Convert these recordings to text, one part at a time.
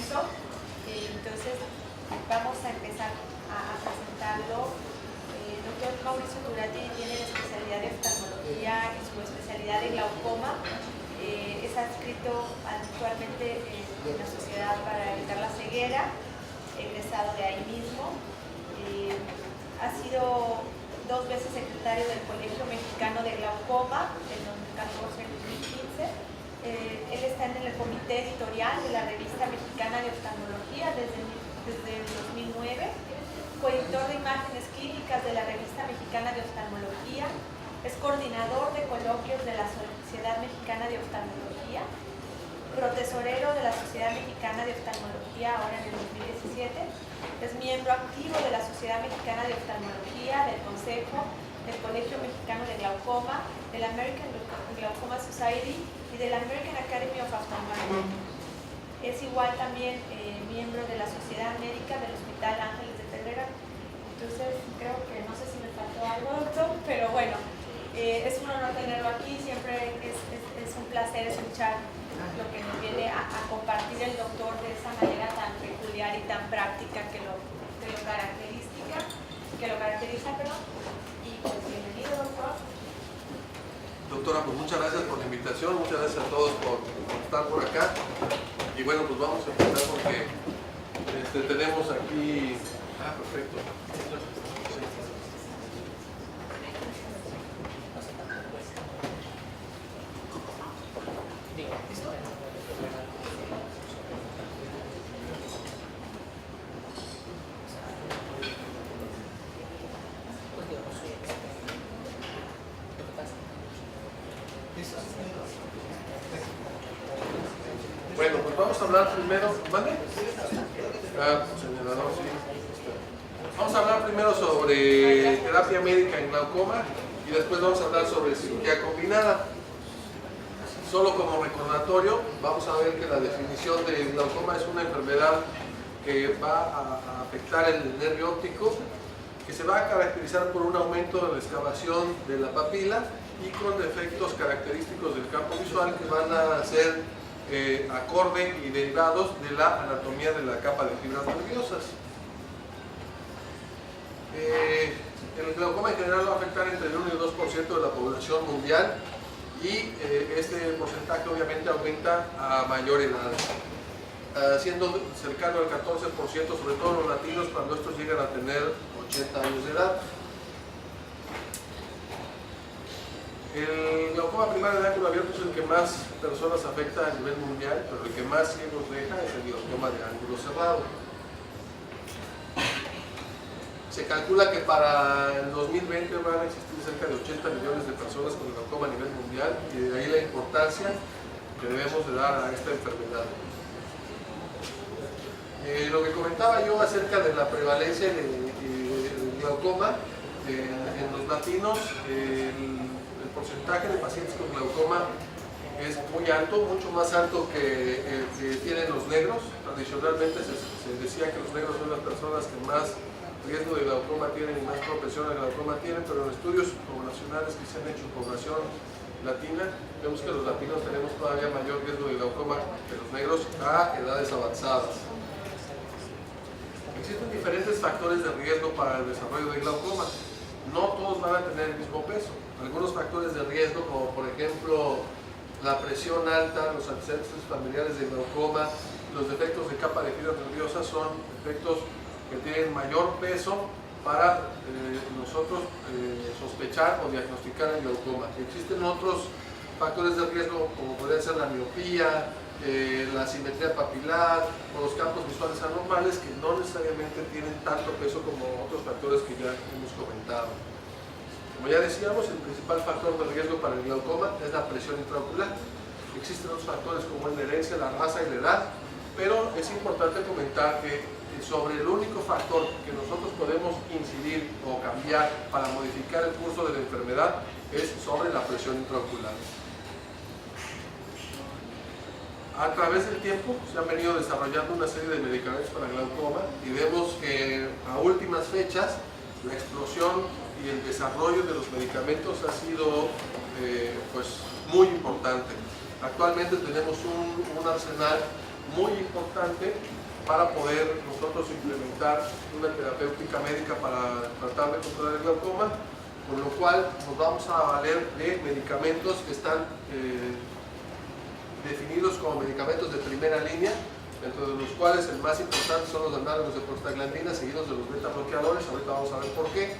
extenso. Entonces vamos a empezar a presentarlo. El doctor Mauricio Turati tiene la especialidad de oftalmología y su especialidad de glaucoma. Es adscrito actualmente en la Sociedad para Evitar la Ceguera, egresado de ahí mismo. Ha sido 2 veces secretario del Colegio Mexicano de Glaucoma en 2014 y 2015. Él está en el comité editorial de la Revista Mexicana de Oftalmología desde el 2009, coeditor de imágenes clínicas de la Revista Mexicana de Oftalmología, es coordinador de coloquios de la Sociedad Mexicana de Oftalmología, protesorero de la Sociedad Mexicana de Oftalmología ahora en el 2017, es miembro activo de la Sociedad Mexicana de Oftalmología, del Consejo, del Colegio Mexicano de Glaucoma, de la American Glaucoma Society y de la American Academy of Ophthalmology. Es igual también miembro de la Sociedad Médica del Hospital Ángeles de Pedregal. Entonces creo que no sé si me faltó algo, doctor, pero bueno, es un honor tenerlo aquí. Siempre es un placer escuchar lo que nos viene a compartir el doctor de esa manera tan peculiar y tan práctica que lo caracteriza, perdón. Y pues bienvenido, doctor. Doctora, pues muchas gracias por la invitación, muchas gracias a todos por estar por acá. Y bueno, pues vamos a empezar porque tenemos aquí... perfecto. Bueno, pues vamos a hablar primero, ¿vale? Señalador, sí. Vamos a hablar primero sobre terapia médica en glaucoma y después vamos a hablar sobre cirugía combinada. Solo como recordatorio, vamos a ver que la definición de glaucoma es una enfermedad que va a afectar el nervio óptico, que se va a caracterizar por un aumento de la excavación de la papila y con defectos característicos del campo visual que van a ser acorde y derivados de la anatomía de la capa de fibras nerviosas. El glaucoma en general va a afectar entre el 1 y el 2% de la población mundial y este porcentaje obviamente aumenta a mayor edad, siendo cercano al 14%, sobre todo los latinos, cuando estos llegan a tener 80 años de edad. El glaucoma primario de ángulo abierto es el que más personas afecta a nivel mundial, pero el que más ciegos deja es el glaucoma de ángulo cerrado. Se calcula que para el 2020 van a existir cerca de 80 millones de personas con glaucoma a nivel mundial, y de ahí la importancia que debemos de dar a esta enfermedad. Lo que comentaba yo acerca de la prevalencia del glaucoma en los latinos, el porcentaje de pacientes con glaucoma es muy alto, mucho más alto que el que tienen los negros. Tradicionalmente se decía que los negros son las personas que más riesgo de glaucoma tienen y más propensión al glaucoma tienen, pero en estudios poblacionales que se han hecho en población latina, vemos que los latinos tenemos todavía mayor riesgo de glaucoma que los negros a edades avanzadas. Existen diferentes factores de riesgo para el desarrollo de glaucoma. No todos van a tener el mismo peso. Algunos factores de riesgo, como por ejemplo la presión alta, los antecedentes familiares de glaucoma, los defectos de capa de fibras nerviosas, son defectos que tienen mayor peso para nosotros sospechar o diagnosticar el glaucoma. Existen otros factores de riesgo, como podría ser la miopía, la asimetría papilar o los campos visuales anormales, que no necesariamente tienen tanto peso como otros factores que ya hemos comentado. Como ya decíamos, el principal factor de riesgo para el glaucoma es la presión intraocular. Existen otros factores como la herencia, la raza y la edad, pero es importante comentar que sobre el único factor que nosotros podemos incidir o cambiar para modificar el curso de la enfermedad es sobre la presión intraocular. A través del tiempo se han venido desarrollando una serie de medicamentos para glaucoma y vemos que a últimas fechas la explosión y el desarrollo de los medicamentos ha sido pues muy importante. Actualmente tenemos un arsenal muy importante para poder nosotros implementar una terapéutica médica para tratar de controlar el glaucoma, con lo cual nos vamos a valer de medicamentos que están definidos como medicamentos de primera línea, dentro de los cuales el más importante son los análogos de prostaglandina, seguidos de los beta bloqueadores. Ahorita vamos a ver por qué.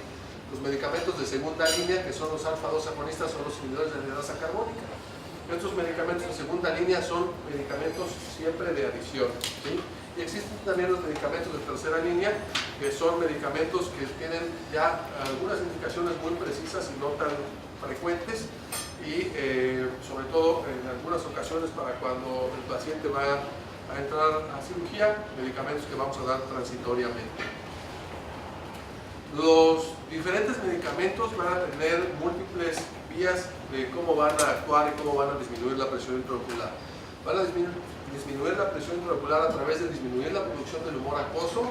Los medicamentos de segunda línea, que son los alfa-2 agonistas, son los inhibidores de anhidrasa carbónica. Estos medicamentos de segunda línea son medicamentos siempre de adición, ¿sí? Y existen también los medicamentos de tercera línea, que son medicamentos que tienen ya algunas indicaciones muy precisas y no tan frecuentes, y sobre todo en algunas ocasiones para cuando el paciente va a entrar a cirugía, medicamentos que vamos a dar transitoriamente. Los diferentes medicamentos van a tener múltiples vías de cómo van a actuar y cómo van a disminuir la presión intraocular. Van a disminuir la presión intraocular a través de disminuir la producción del humor acuoso,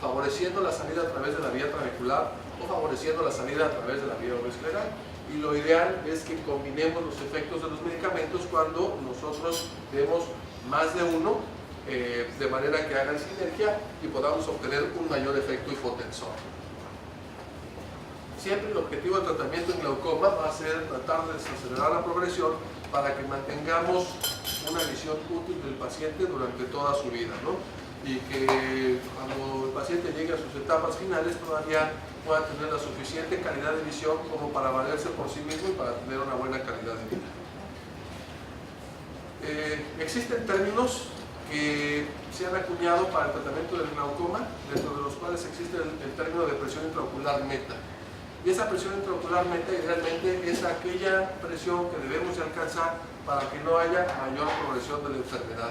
favoreciendo la salida a través de la vía trabecular o favoreciendo la salida a través de la vía ovoescleral. Y lo ideal es que combinemos los efectos de los medicamentos cuando nosotros demos más de uno, de manera que hagan sinergia y podamos obtener un mayor efecto hipotensor. Siempre el objetivo del tratamiento en glaucoma va a ser tratar de desacelerar la progresión para que mantengamos una visión útil del paciente durante toda su vida, ¿no? Y que cuando el paciente llegue a sus etapas finales todavía pueda tener la suficiente calidad de visión como para valerse por sí mismo y para tener una buena calidad de vida. Existen términos que se han acuñado para el tratamiento del glaucoma, dentro de los cuales existe el término de presión intraocular meta. Y esa presión intraocular meta idealmente es aquella presión que debemos de alcanzar para que no haya mayor progresión de la enfermedad.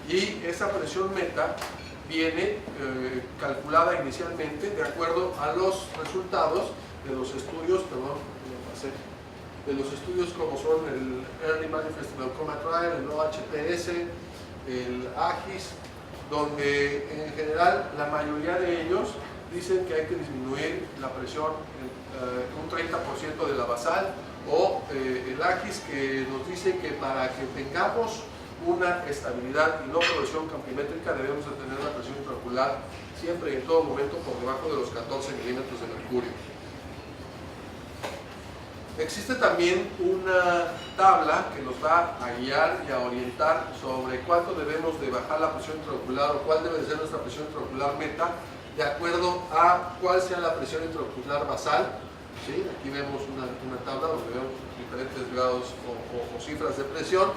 Y esa presión meta viene calculada inicialmente de acuerdo a los resultados de los estudios, de los estudios como son el Early Manifest Glaucoma Trial, el OHPS, el AGIS, donde en general la mayoría de ellos dicen que hay que disminuir la presión un 30% de la basal, o el AGIS, que nos dice que para que tengamos una estabilidad y no progresión campimétrica debemos de tener la presión intraocular siempre y en todo momento por debajo de los 14 milímetros de mercurio. Existe también una tabla que nos va a guiar y a orientar sobre cuánto debemos de bajar la presión intraocular o cuál debe de ser nuestra presión intraocular meta, de acuerdo a cuál sea la presión intraocular basal. ¿Sí? Aquí vemos una tabla donde vemos diferentes grados o cifras de presión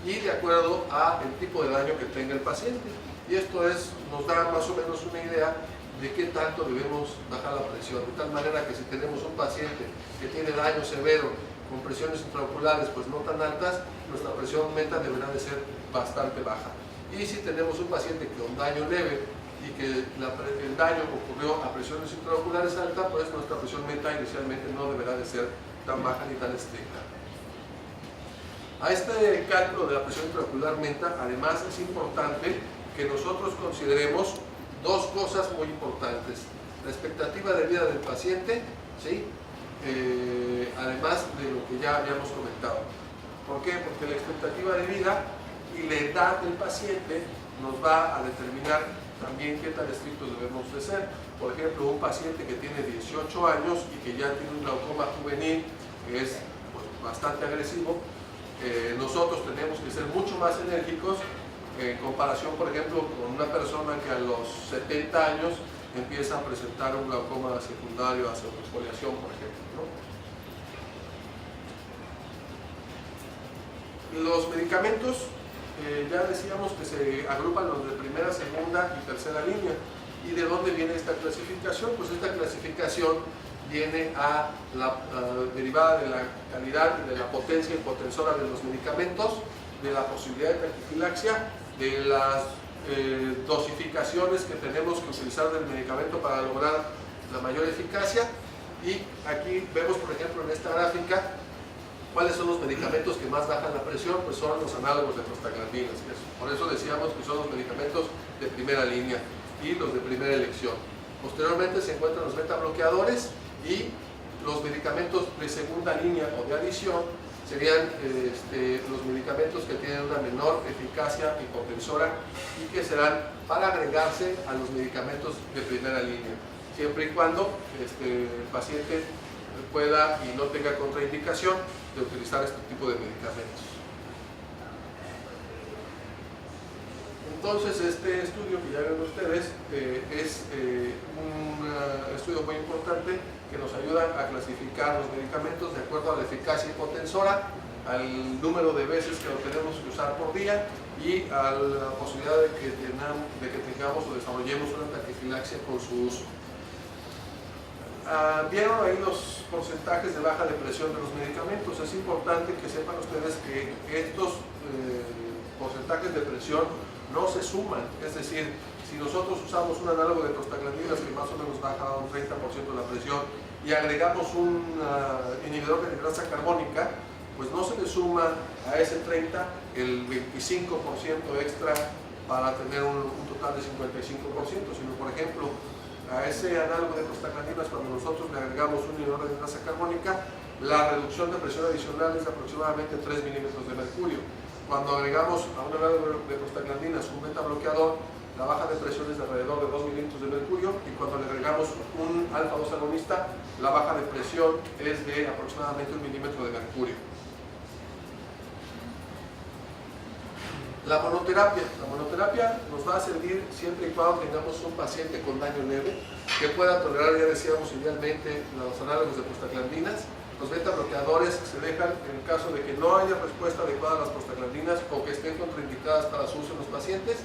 y de acuerdo a el tipo de daño que tenga el paciente. Y esto nos da más o menos una idea de qué tanto debemos bajar la presión, de tal manera que si tenemos un paciente que tiene daño severo con presiones intraoculares pues no tan altas, nuestra presión meta deberá de ser bastante baja. Y si tenemos un paciente con daño leve y que el daño ocurrió a presiones intraoculares altas, pues nuestra presión meta inicialmente no deberá de ser tan baja ni tan estricta. A este cálculo de la presión intraocular meta, además es importante que nosotros consideremos dos cosas muy importantes: la expectativa de vida del paciente, ¿sí? Además de lo que ya habíamos comentado. ¿Por qué? Porque la expectativa de vida y la edad del paciente nos va a determinar también qué tan estrictos debemos de ser. Por ejemplo, un paciente que tiene 18 años y que ya tiene un glaucoma juvenil que es pues, bastante agresivo, nosotros tenemos que ser mucho más enérgicos en comparación, por ejemplo, con una persona que a los 70 años empieza a presentar un glaucoma secundario a pseudoexfoliación, por ejemplo, ¿no? Los medicamentos, ya decíamos que se agrupan los de primera, segunda y tercera línea. ¿Y de dónde viene esta clasificación? Pues esta clasificación viene derivada de la calidad y de la potencia hipotensora de los medicamentos, de la posibilidad de taquifilaxia, de las dosificaciones que tenemos que utilizar del medicamento para lograr la mayor eficacia. Y aquí vemos, por ejemplo, en esta gráfica, ¿cuáles son los medicamentos que más bajan la presión? Pues son los análogos de prostaglandinas. Por eso decíamos que son los medicamentos de primera línea y los de primera elección. Posteriormente se encuentran los beta bloqueadores y los medicamentos de segunda línea o de adición, serían los medicamentos que tienen una menor eficacia hipotensora y que serán para agregarse a los medicamentos de primera línea, siempre y cuando el paciente pueda y no tenga contraindicación de utilizar este tipo de medicamentos. Entonces, este estudio que ya ven ustedes es un estudio muy importante que nos ayuda a clasificar los medicamentos de acuerdo a la eficacia hipotensora, al número de veces que lo tenemos que usar por día y a la posibilidad de que tengamos o desarrollemos una taquifilaxia con su uso. Vieron ahí los porcentajes de baja de presión de los medicamentos. Es importante que sepan ustedes que estos porcentajes de presión no se suman, es decir, si nosotros usamos un análogo de prostaglandinas que más o menos baja un 30% la presión y agregamos un inhibidor de grasa carbónica, pues no se le suma a ese 30 el 25% extra para tener un total de 55%, sino por ejemplo a ese análogo de prostaglandinas, cuando nosotros le agregamos un inhibidor de grasa carbónica, la reducción de presión adicional es de aproximadamente 3 milímetros de mercurio. Cuando agregamos a un análogo de prostaglandinas un beta bloqueador, la baja de presión es de alrededor de 2 milímetros de mercurio, y cuando le agregamos un alfa-2 agonista, la baja de presión es de aproximadamente 1 milímetro de mercurio. La monoterapia nos va a servir siempre y cuando tengamos un paciente con daño leve que pueda tolerar, ya decíamos, idealmente los análogos de prostaglandinas. Los beta bloqueadores se dejan en el caso de que no haya respuesta adecuada a las prostaglandinas o que estén contraindicadas para su uso en los pacientes.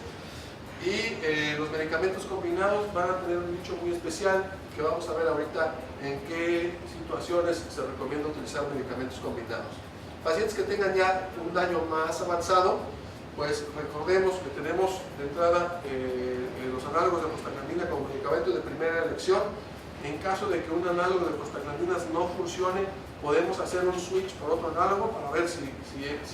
Y los medicamentos combinados van a tener un nicho muy especial que vamos a ver ahorita en qué situaciones se recomienda utilizar medicamentos combinados. Pacientes que tengan ya un daño más avanzado, pues recordemos que tenemos de entrada los análogos de prostaglandina como medicamento de primera elección. En caso de que un análogo de prostaglandinas no funcione, podemos hacer un switch por otro análogo para ver si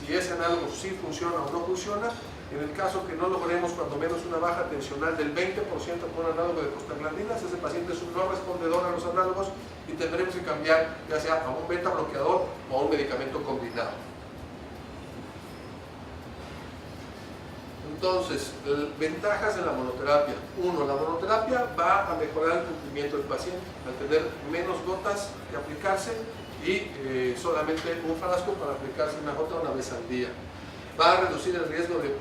ese análogo sí funciona o no funciona. En el caso que no logremos cuando menos una baja tensional del 20% con un análogo de prostaglandinas, ese paciente es un no respondedor a los análogos y tendremos que cambiar ya sea a un beta bloqueador o a un medicamento combinado. Entonces, ventajas de la monoterapia. Uno, la monoterapia va a mejorar el cumplimiento del paciente al tener menos gotas que aplicarse y solamente un frasco para aplicarse una gota una vez al día. Va a reducir el riesgo de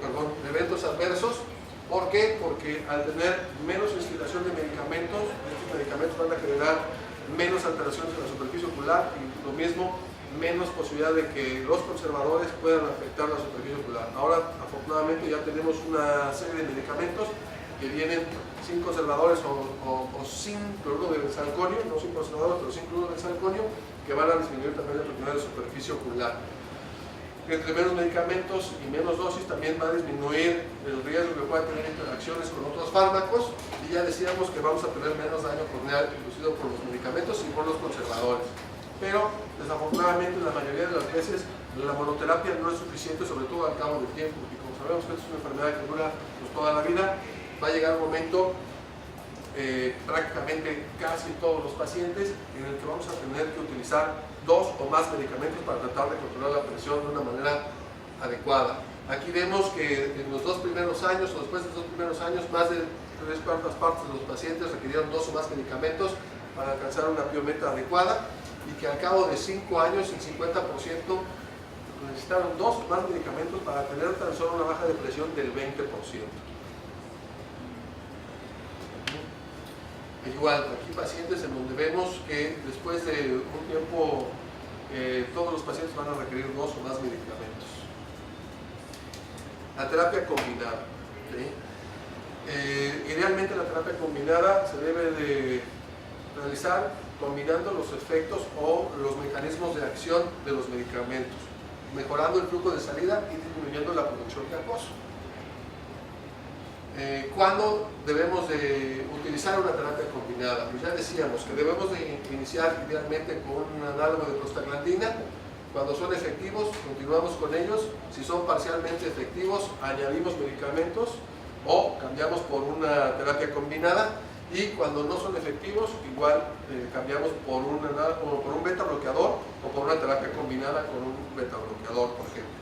eventos adversos. ¿Por qué? Porque al tener menos instilación de medicamentos, estos medicamentos van a generar menos alteraciones en la superficie ocular y lo mismo, menos posibilidad de que los conservadores puedan afectar la superficie ocular. Ahora, afortunadamente, ya tenemos una serie de medicamentos que vienen sin conservadores o sin cloruro de benzalconio, no sin conservadores, pero sin cloruro de benzalconio, que van a disminuir también la propiedad de superficie ocular. Entre menos medicamentos y menos dosis también va a disminuir el riesgo que puedan tener interacciones con otros fármacos, y ya decíamos que vamos a tener menos daño corneal inducido por los medicamentos y por los conservadores. Pero desafortunadamente la mayoría de las veces la monoterapia no es suficiente, sobre todo al cabo del tiempo, porque como sabemos que esta es una enfermedad que dura pues, toda la vida, va a llegar un momento, prácticamente casi todos los pacientes, en el que vamos a tener que utilizar 2 o más medicamentos para tratar de controlar la presión de una manera adecuada. Aquí vemos que en los 2 primeros años o después de los 2 primeros años, más de 3/4 partes de los pacientes requirieron 2 o más medicamentos para alcanzar una piometa adecuada, y que al cabo de 5 años el 50% necesitaron 2 o más medicamentos para tener tan solo una baja de presión del 20%. Igual, aquí pacientes en donde vemos que después de un tiempo todos los pacientes van a requerir 2 o más medicamentos. La terapia combinada. ¿Sí? Idealmente la terapia combinada se debe de realizar combinando los efectos o los mecanismos de acción de los medicamentos, mejorando el flujo de salida y disminuyendo la producción de acoso. ¿Cuándo debemos de utilizar una terapia combinada? Pues ya decíamos que debemos de iniciar idealmente con un análogo de prostaglandina. Cuando son efectivos, continuamos con ellos. Si son parcialmente efectivos, añadimos medicamentos o cambiamos por una terapia combinada. Y cuando no son efectivos, igual cambiamos por un beta bloqueador o por una terapia combinada con un beta bloqueador, por ejemplo.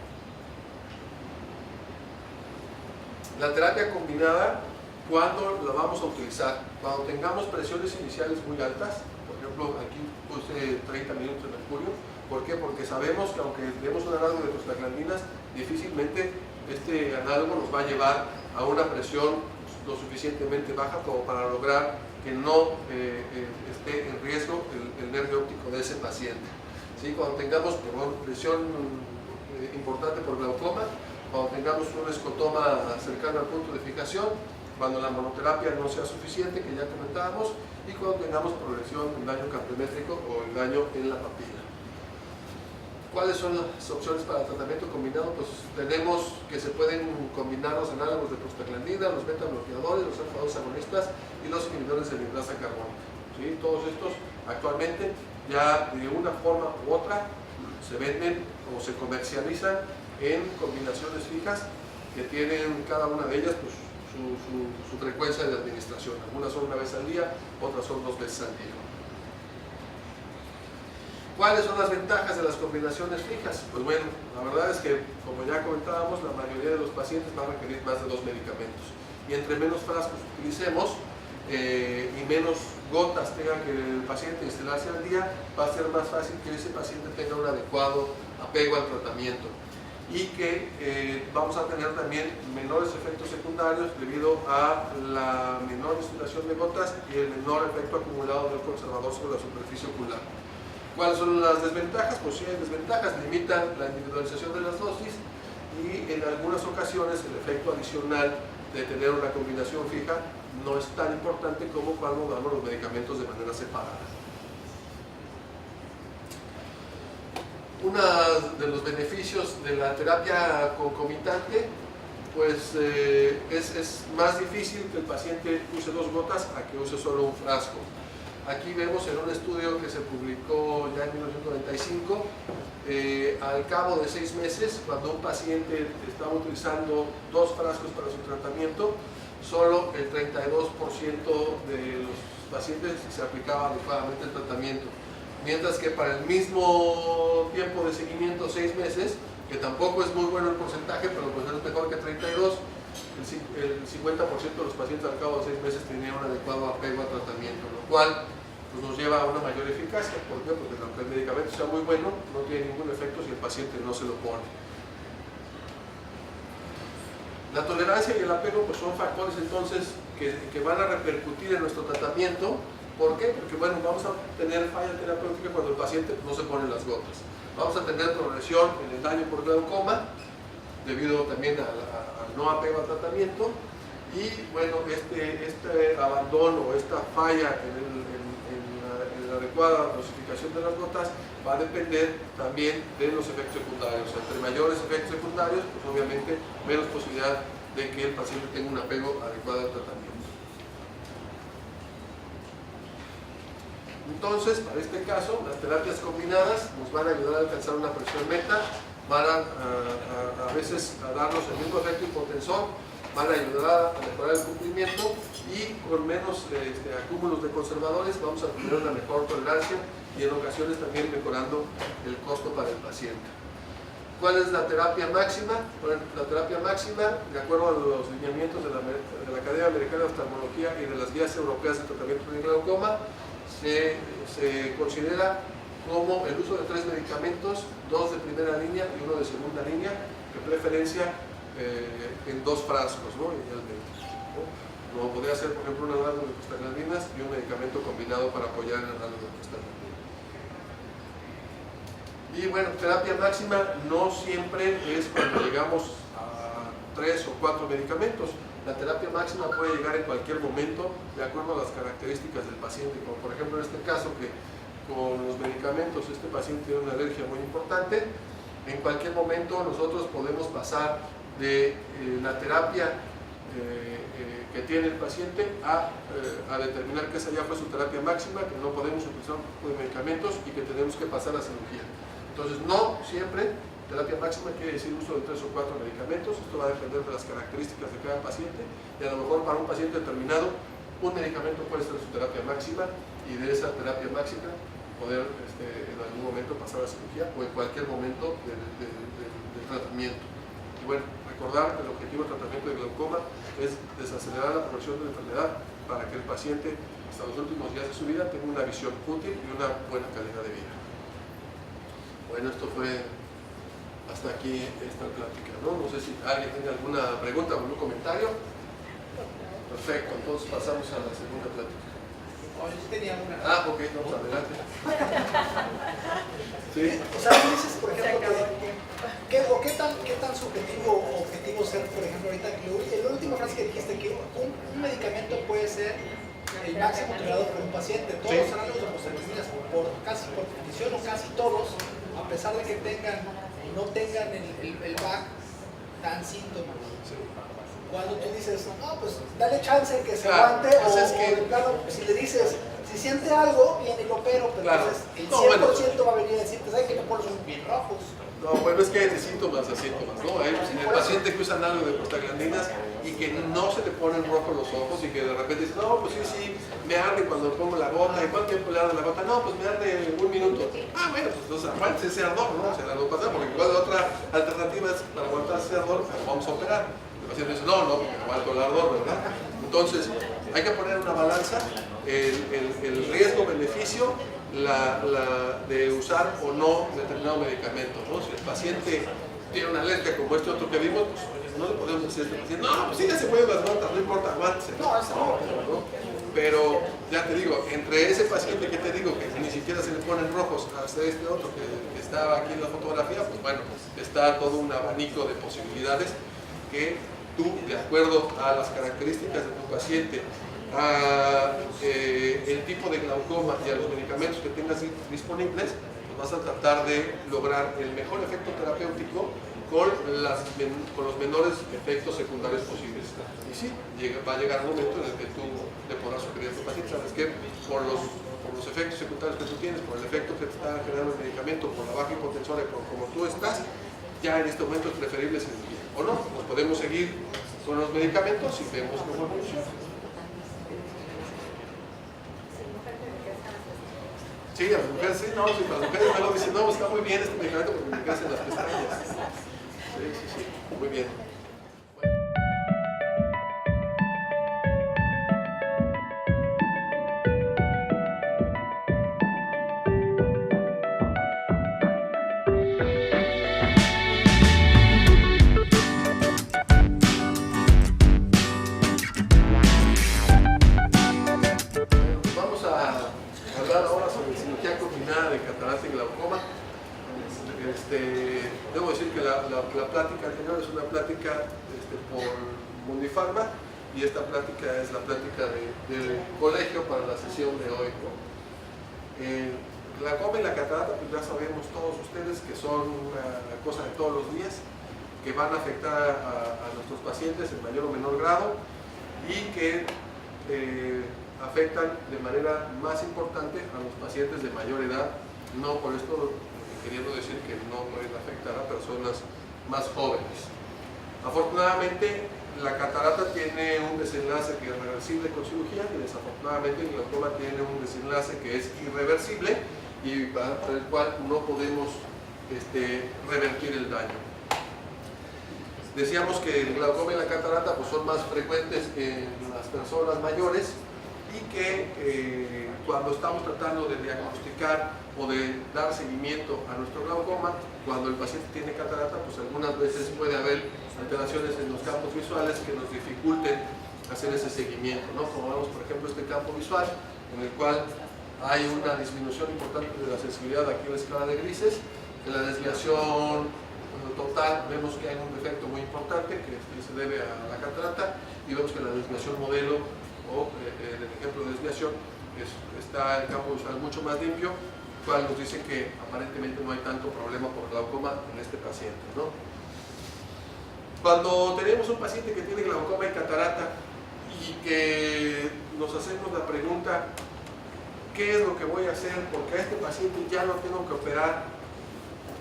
La terapia combinada, ¿cuándo la vamos a utilizar? Cuando tengamos presiones iniciales muy altas. Por ejemplo, aquí puse 30 minutos de mercurio. ¿Por qué? Porque sabemos que aunque demos un análogo de prostaglandinas, difícilmente este análogo nos va a llevar a una presión lo suficientemente baja como para lograr que no esté en riesgo el nervio óptico de ese paciente. ¿Sí? Cuando tengamos presión importante por glaucoma, cuando tengamos un escotoma cercano al punto de fijación, cuando la monoterapia no sea suficiente, que ya comentábamos, y cuando tengamos progresión en daño campeométrico o el daño en la papila. ¿Cuáles son las opciones para el tratamiento combinado? Pues tenemos que se pueden combinar los análogos de prostaglandina, los beta bloqueadores, los alfa-2 agonistas y los inhibidores de librasa carbónica. ¿Sí? Todos estos actualmente ya de una forma u otra se venden o se comercializan en combinaciones fijas que tienen cada una de ellas pues, su frecuencia de administración. Algunas son una vez al día, otras son 2 veces al día. ¿Cuáles son las ventajas de las combinaciones fijas? Pues bueno, la verdad es que, como ya comentábamos, la mayoría de los pacientes van a requerir más de 2 medicamentos. Y entre menos frascos utilicemos y menos gotas tenga que el paciente instalarse al día, va a ser más fácil que ese paciente tenga un adecuado apego al tratamiento. Y que vamos a tener también menores efectos secundarios debido a la menor instalación de gotas y el menor efecto acumulado del conservador sobre la superficie ocular. ¿Cuáles son las desventajas? Pues sí hay desventajas, limitan la individualización de las dosis y en algunas ocasiones el efecto adicional de tener una combinación fija no es tan importante como cuando damos los medicamentos de manera separada. Uno de los beneficios de la terapia concomitante pues es más difícil que el paciente use 2 gotas a que use solo un frasco. Aquí vemos en un estudio que se publicó ya en 1995, al cabo de 6 meses, cuando un paciente estaba utilizando 2 frascos para su tratamiento, solo el 32% de los pacientes se aplicaba adecuadamente el tratamiento. Mientras que para el mismo tiempo de seguimiento, 6 meses, que tampoco es muy bueno el porcentaje, pero pues es mejor que 32, el 50% de los pacientes al cabo de 6 meses tenían un adecuado apego al tratamiento, lo cual pues, nos lleva a una mayor eficacia. ¿Por qué? Porque aunque el medicamento sea muy bueno, no tiene ningún efecto si el paciente no se lo pone. La tolerancia y el apego pues, son factores entonces que van a repercutir en nuestro tratamiento. ¿Por qué? Porque bueno, vamos a tener falla terapéutica cuando el paciente no se pone las gotas. Vamos a tener progresión en el daño por glaucoma, debido también al no apego al tratamiento. Y bueno, este abandono o esta falla en la adecuada dosificación de las gotas va a depender también de los efectos secundarios. Entre mayores efectos secundarios, pues obviamente menos posibilidad de que el paciente tenga un apego adecuado al tratamiento. Entonces, para este caso, las terapias combinadas nos van a ayudar a alcanzar una presión meta, van a veces a darnos el mismo efecto hipotensor, van a ayudar a mejorar el cumplimiento y con menos acúmulos de conservadores vamos a tener una mejor tolerancia y en ocasiones también mejorando el costo para el paciente. ¿Cuál es la terapia máxima? Bueno, la terapia máxima, de acuerdo a los lineamientos de la Academia Americana de Oftalmología y de las guías europeas de tratamiento de glaucoma, se considera como el uso de 3 medicamentos, 2 de primera línea y 1 de segunda línea, de preferencia en 2 frascos, ¿no? Idealmente, ¿no? Como podría ser, por ejemplo, un análogo de prostaglandinas y un medicamento combinado para apoyar el análogo de prostaglandinas. Y bueno, terapia máxima no siempre es cuando llegamos a 3 o 4 medicamentos. La terapia máxima puede llegar en cualquier momento de acuerdo a las características del paciente, como por ejemplo en este caso que con los medicamentos este paciente tiene una alergia muy importante. En cualquier momento nosotros podemos pasar de la terapia que tiene el paciente a determinar que esa ya fue su terapia máxima, que no podemos utilizar un tipo de medicamentos y que tenemos que pasar a cirugía. Entonces no siempre terapia máxima quiere decir uso de 3 o 4 medicamentos. Esto va a depender de las características de cada paciente y a lo mejor para un paciente determinado un medicamento puede ser su terapia máxima y de esa terapia máxima poder en algún momento pasar a la cirugía o en cualquier momento del tratamiento. Y bueno, recordar que el objetivo del tratamiento de glaucoma es desacelerar la progresión de la enfermedad para que el paciente hasta los últimos días de su vida tenga una visión útil y una buena calidad de vida. Bueno, esto fue hasta aquí esta plática, ¿no? No sé si alguien tiene alguna pregunta o algún comentario. Perfecto, entonces pasamos a la segunda plática. Yo tenía una. Ok, vamos adelante. ¿Sí? O sea, tú dices, por ejemplo, ¿qué tan subjetivo o objetivo ser, por ejemplo, ahorita, la última frase que dijiste, que un medicamento puede ser el máximo tolerado por un paciente? Todos los análogos de prostaglandinas, casi por definición o casi todos, a pesar de que tengan o no tengan el back, dan síntomas. Cuando tú dices, no, pues dale chance que se aguante, pues o de plano, si le dices, si siente algo, viene y lo opero, pero entonces el 100% va a venir a decirte, ¿sabes que los polos son bien rojos? No, bueno, es que hay de síntomas a síntomas, ¿no? Hay el paciente que usa análogo de prostaglandinas y que no se le ponen rojos los ojos y que de repente dice, no, pues sí, me arde cuando pongo la gota. ¿Y cuánto tiempo le arde la gota? No, pues me arde 1 minuto. Bueno, pues entonces aguante ese ardor, ¿no? Se la no pasa, porque igual la otra alternativa es para aguantar ese ardor, pues vamos a operar. El paciente dice, no, porque me aguanto el ardor, ¿verdad? Entonces, hay que poner en una balanza el riesgo-beneficio de usar o no determinado medicamento, ¿no? Si el paciente tiene una alergia como este otro que vimos, pues no le podemos decir a este paciente, no, pues sí, ya se mueven las gotas, no importa, aguántese. No. Pero ya te digo, entre ese paciente que te digo que ni siquiera se le ponen rojos hasta este otro que está aquí en la fotografía, pues bueno, está todo un abanico de posibilidades que tú, de acuerdo a las características de tu paciente, a el tipo de glaucoma y a los medicamentos que tengas disponibles, pues vas a tratar de lograr el mejor efecto terapéutico con los menores efectos secundarios posibles. Y sí, va a llegar un momento en el que tú le podrás sugerir a tu paciente, sabes que por los efectos secundarios que tú tienes, por el efecto que te está generando el medicamento, por la baja hipotensión y por como tú estás, ya en este momento es preferible cirugía. O no, nos podemos seguir con los medicamentos y vemos cómo evoluciona. Sí, a las mujeres, sí, no, si para las mujeres me lo dicen, no, está muy bien este medicamento porque me crecen las pestañas. Sí, muy bien. Vamos a hablar ahora sobre cirugía combinada de catarata y glaucoma. Debo decir que la plática anterior es una plática por Mundifarma y esta plática es la plática del colegio para la sesión de hoy, ¿no? Glaucoma y la catarata, pues ya sabemos todos ustedes que son una cosa de todos los días, que van a afectar a nuestros pacientes en mayor o menor grado y que afectan de manera más importante a los pacientes de mayor edad, no por esto queriendo decir que no pueden afectar a personas más jóvenes. Afortunadamente, la catarata tiene un desenlace que es reversible con cirugía y desafortunadamente el glaucoma tiene un desenlace que es irreversible y para el cual no podemos revertir el daño. Decíamos que el glaucoma y la catarata pues, son más frecuentes en las personas mayores y que cuando estamos tratando de diagnosticar o de dar seguimiento a nuestro glaucoma, cuando el paciente tiene catarata, pues algunas veces puede haber alteraciones en los campos visuales que nos dificulten hacer ese seguimiento, ¿no? Como vemos, por ejemplo, este campo visual, en el cual hay una disminución importante de la sensibilidad aquí en la escala de grises. En la desviación total vemos que hay un defecto muy importante que se debe a la catarata y vemos que la desviación modelo o el ejemplo de desviación está el campo visual mucho más limpio, cual nos dice que aparentemente no hay tanto problema por glaucoma en este paciente, ¿no? Cuando tenemos un paciente que tiene glaucoma y catarata y que nos hacemos la pregunta, ¿qué es lo que voy a hacer? Porque a este paciente ya no tengo que operar.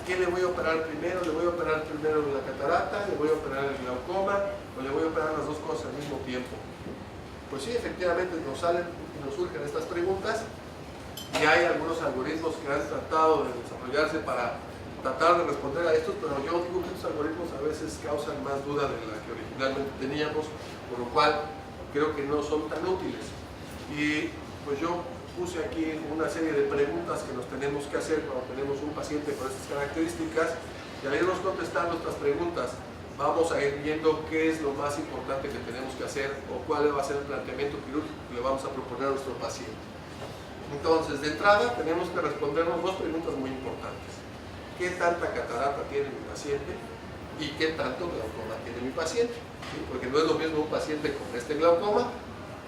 ¿Qué le voy a operar primero? ¿Le voy a operar primero la catarata? ¿Le voy a operar el glaucoma? ¿O le voy a operar las dos cosas al mismo tiempo? pues sí, efectivamente nos salen y nos surgen estas preguntas, y hay algunos algoritmos que han tratado de desarrollarse para tratar de responder a estos, pero yo digo que estos algoritmos a veces causan más duda de la que originalmente teníamos, por lo cual creo que no son tan útiles. Y pues yo puse aquí una serie de preguntas que nos tenemos que hacer cuando tenemos un paciente con estas características, y al irnos contestando estas preguntas vamos a ir viendo qué es lo más importante que tenemos que hacer o cuál va a ser el planteamiento quirúrgico que le vamos a proponer a nuestro paciente. Entonces, de entrada tenemos que respondernos dos preguntas muy importantes. ¿Qué tanta catarata tiene mi paciente? ¿Y qué tanto glaucoma tiene mi paciente? ¿Sí? Porque no es lo mismo un paciente con este glaucoma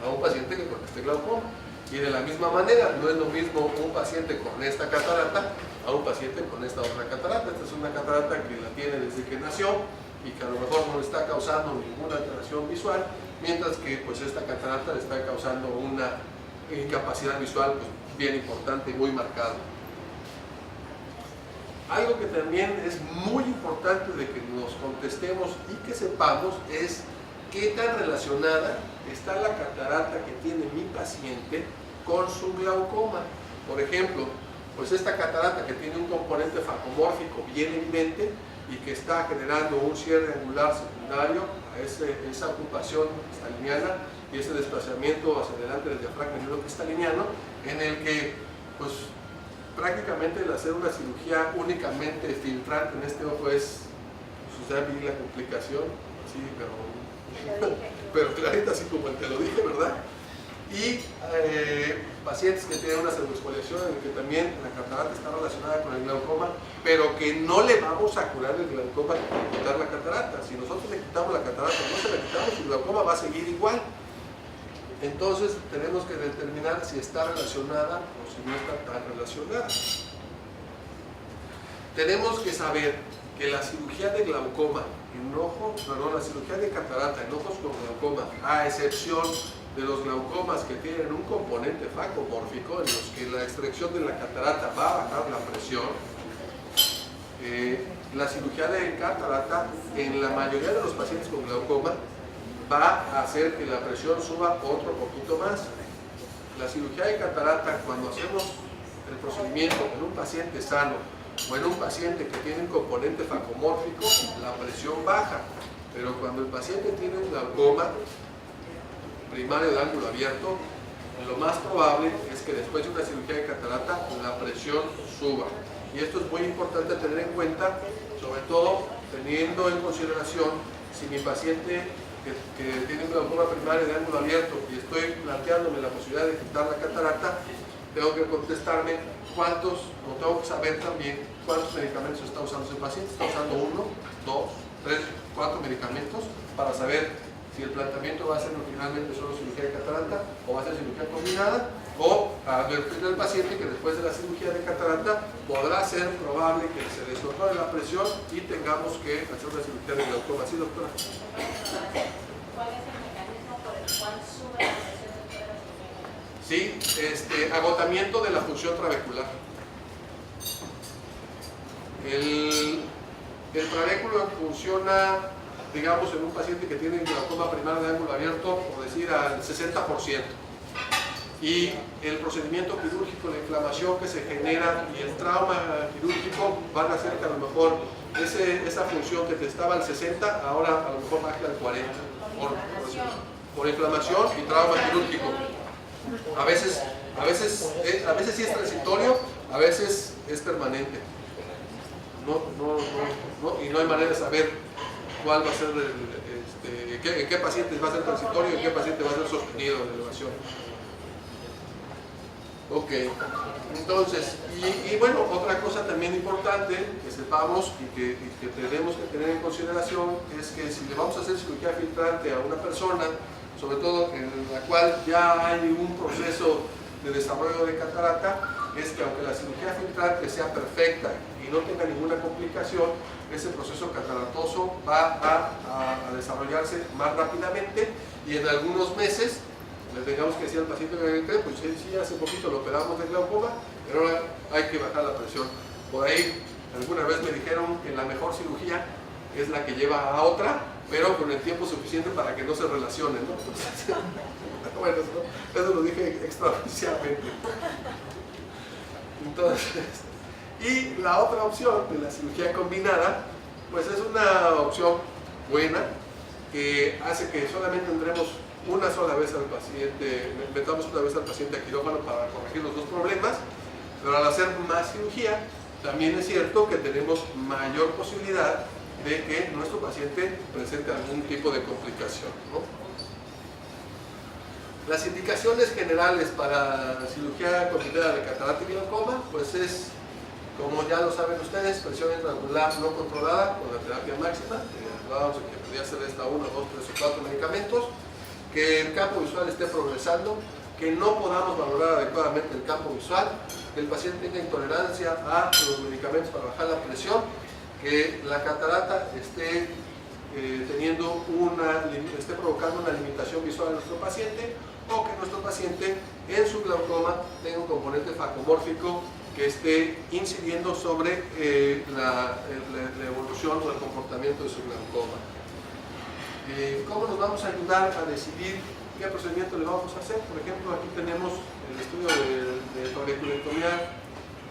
a un paciente que con este glaucoma. Y de la misma manera, no es lo mismo un paciente con esta catarata a un paciente con esta otra catarata. Esta es una catarata que la tiene desde que nació y que a lo mejor no le está causando ninguna alteración visual, mientras que pues esta catarata le está causando una incapacidad visual pues, bien importante y muy marcada. Algo que también es muy importante de que nos contestemos y que sepamos es qué tan relacionada está la catarata que tiene mi paciente con su glaucoma. Por ejemplo, pues esta catarata que tiene un componente facomórfico bien evidente y que está generando un cierre angular secundario a esa ocupación staliniana y ese desplazamiento hacia adelante del diafragma staliniano, en el que pues prácticamente el hacer una cirugía únicamente filtrante en este ojo es, pues ya vi la complicación, sí, pero clarita, así como te lo dije, ¿verdad? Y pacientes que tienen una pseudoexfoliación en el que también la catarata está relacionada con el glaucoma, pero que no le vamos a curar el glaucoma con quitar la catarata. Si nosotros le quitamos la catarata, no se la quitamos, el glaucoma va a seguir igual. Entonces tenemos que determinar si está relacionada o si no está tan relacionada. Tenemos que saber que la cirugía de glaucoma en ojos, perdón, la cirugía de catarata en ojos con glaucoma, a excepción de los glaucomas que tienen un componente facomórfico, en los que la extracción de la catarata va a bajar la presión, la cirugía de catarata en la mayoría de los pacientes con glaucoma va a hacer que la presión suba otro poquito más. La cirugía de catarata, cuando hacemos el procedimiento en un paciente sano o en un paciente que tiene un componente facomórfico, la presión baja, pero cuando el paciente tiene un glaucoma primario de ángulo abierto, lo más probable es que después de una cirugía de catarata la presión suba. Y esto es muy importante tener en cuenta, sobre todo teniendo en consideración si mi paciente que tiene un glaucoma primario de ángulo abierto y estoy planteándome la posibilidad de quitar la catarata, tengo que contestarme tengo que saber también cuántos medicamentos está usando ese paciente. ¿Está usando 1, 2, 3, 4 medicamentos? Para saber si el planteamiento va a ser finalmente solo cirugía de catarata o va a ser cirugía combinada, o advertirle al paciente que después de la cirugía de catarata podrá ser probable que se descontrole la presión y tengamos que hacer una cirugía de glaucoma. ¿Sí, doctora? ¿Cuál es el mecanismo por el cual sube la presión de la cirugía? Sí, agotamiento de la función trabecular. El trabéculo funciona, digamos, en un paciente que tiene glaucoma primario de ángulo abierto, por decir, al 60%. Y el procedimiento quirúrgico, la inflamación que se genera y el trauma quirúrgico van a hacer que a lo mejor esa función que te estaba al 60, ahora a lo mejor baje al 40. Por inflamación y trauma quirúrgico. A veces sí es transitorio, a veces es permanente. Y no hay manera de saber cuál va a ser, en qué pacientes va a ser transitorio y en qué paciente va a ser sostenido la elevación. Ok, entonces, y bueno, otra cosa también importante que sepamos y que tenemos que tener en consideración es que si le vamos a hacer cirugía filtrante a una persona, sobre todo en la cual ya hay un proceso de desarrollo de catarata, es que aunque la cirugía filtrante sea perfecta y no tenga ninguna complicación, ese proceso cataratoso va a desarrollarse más rápidamente y en algunos meses le tengamos que decir al paciente que pues sí, hace poquito lo operamos de glaucoma, pero ahora hay que bajar la presión. Por ahí alguna vez me dijeron que la mejor cirugía es la que lleva a otra, pero con el tiempo suficiente para que no se relacionen, ¿no? Entonces, bueno, eso lo dije extraoficialmente. Entonces, y la otra opción de la cirugía combinada, pues es una opción buena que hace que solamente tendremos una sola vez al paciente, metamos una vez al paciente a quirófano para corregir los dos problemas, pero al hacer más cirugía, también es cierto que tenemos mayor posibilidad de que nuestro paciente presente algún tipo de complicación, ¿no? Las indicaciones generales para cirugía combinada de catarata y glaucoma, pues es, como ya lo saben ustedes, presión intraocular no controlada con la terapia máxima, hablábamos de que podría ser esta 1, 2, 3 o 4 medicamentos, que el campo visual esté progresando, que no podamos valorar adecuadamente el campo visual, que el paciente tenga intolerancia a los medicamentos para bajar la presión, que la catarata esté esté provocando una limitación visual a nuestro paciente, o que nuestro paciente en su glaucoma tenga un componente facomórfico que esté incidiendo sobre la evolución o el comportamiento de su glaucoma. ¿Cómo nos vamos a ayudar a decidir qué procedimiento le vamos a hacer? Por ejemplo, aquí tenemos el estudio de trabeculectomía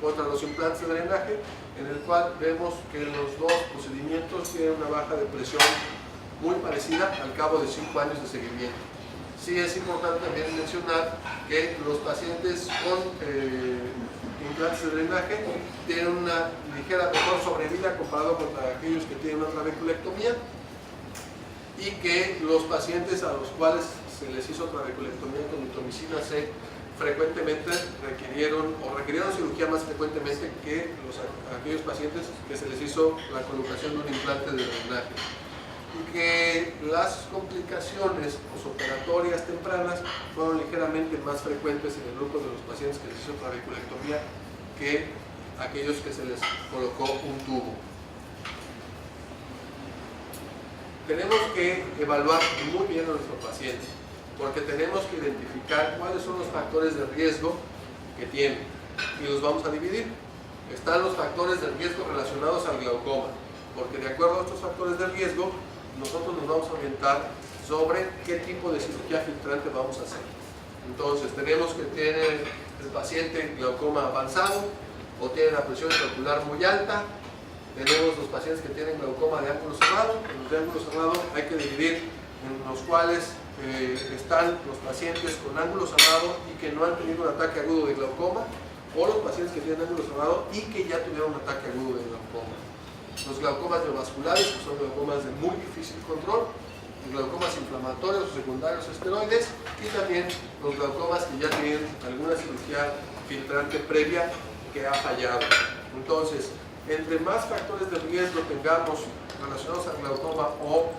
contra los implantes de drenaje, en el cual vemos que los dos procedimientos tienen una baja de presión muy parecida al cabo de 5 años de seguimiento. Sí es importante también mencionar que los pacientes con implantes de drenaje tienen una ligera mejor sobrevida comparado con aquellos que tienen una trabeculectomía, y que los pacientes a los cuales se les hizo trabeculectomía con mitomicina C frecuentemente requirieron cirugía más frecuentemente que aquellos pacientes que se les hizo la colocación de un implante de drenaje, y que las complicaciones posoperatorias tempranas fueron ligeramente más frecuentes en el grupo de los pacientes que se les hizo trabeculectomía que aquellos que se les colocó un tubo. Tenemos que evaluar muy bien a nuestro paciente, porque tenemos que identificar cuáles son los factores de riesgo que tiene, y los vamos a dividir. Están los factores de riesgo relacionados al glaucoma, porque de acuerdo a estos factores de riesgo, nosotros nos vamos a orientar sobre qué tipo de cirugía filtrante vamos a hacer. Entonces, tenemos que tener el paciente glaucoma avanzado, o tiene la presión intraocular muy alta. Tenemos los pacientes que tienen glaucoma de ángulo cerrado. En los de ángulo cerrado hay que dividir en los cuales están los pacientes con ángulo cerrado y que no han tenido un ataque agudo de glaucoma, o los pacientes que tienen ángulo cerrado y que ya tuvieron un ataque agudo de glaucoma. Los glaucomas neovasculares, que son glaucomas de muy difícil control, los glaucomas inflamatorios o secundarios esteroides, y también los glaucomas que ya tienen alguna cirugía filtrante previa que ha fallado. Entonces, entre más factores de riesgo tengamos relacionados al glaucoma, o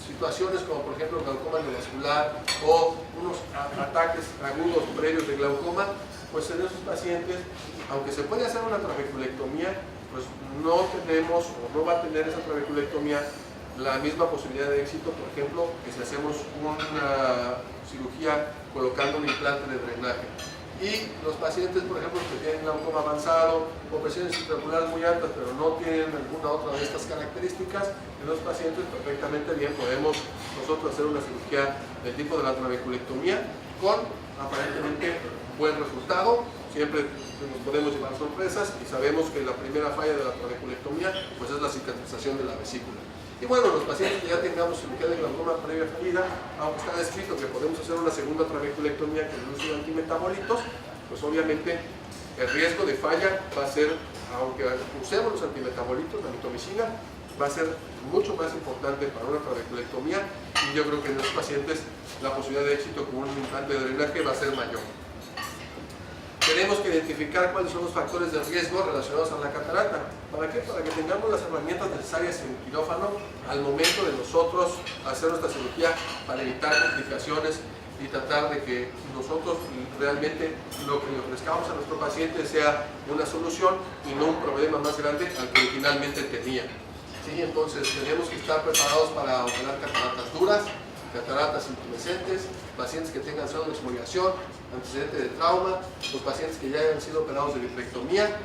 situaciones como por ejemplo glaucoma neovascular o unos ataques agudos previos de glaucoma, pues en esos pacientes, aunque se puede hacer una trabeculectomía, pues no tenemos o no va a tener esa trabeculectomía la misma posibilidad de éxito, por ejemplo, que si hacemos una cirugía colocando un implante de drenaje. Y los pacientes, por ejemplo, que tienen glaucoma avanzado o presiones intraoculares muy altas, pero no tienen alguna otra de estas características, en los pacientes perfectamente bien podemos nosotros hacer una cirugía del tipo de la trabeculectomía con aparentemente buen resultado. Siempre nos podemos llevar sorpresas, y sabemos que la primera falla de la trabeculectomía pues es la cicatrización de la vesícula. Y bueno, los pacientes que ya tengamos cirugía de glaucoma previa fallida, aunque está descrito que podemos hacer una segunda trabeculectomía con el uso de antimetabolitos, pues obviamente el riesgo de falla va a ser, aunque usemos los antimetabolitos, la mitomicina, va a ser mucho más importante para una trabeculectomía, y yo creo que en los pacientes la posibilidad de éxito con un implante de drenaje va a ser mayor. Tenemos que identificar cuáles son los factores de riesgo relacionados a la catarata. ¿Para qué? Para que tengamos las herramientas necesarias en el quirófano al momento de nosotros hacer nuestra cirugía, para evitar complicaciones y tratar de que nosotros realmente lo que le ofrezcamos a nuestro paciente sea una solución y no un problema más grande al que originalmente tenía. ¿Sí? Entonces tenemos que estar preparados para operar cataratas duras, cataratas intumescentes, pacientes que tengan pseudoexfoliación, antecedente de trauma, los pacientes que ya hayan sido operados de vitrectomía,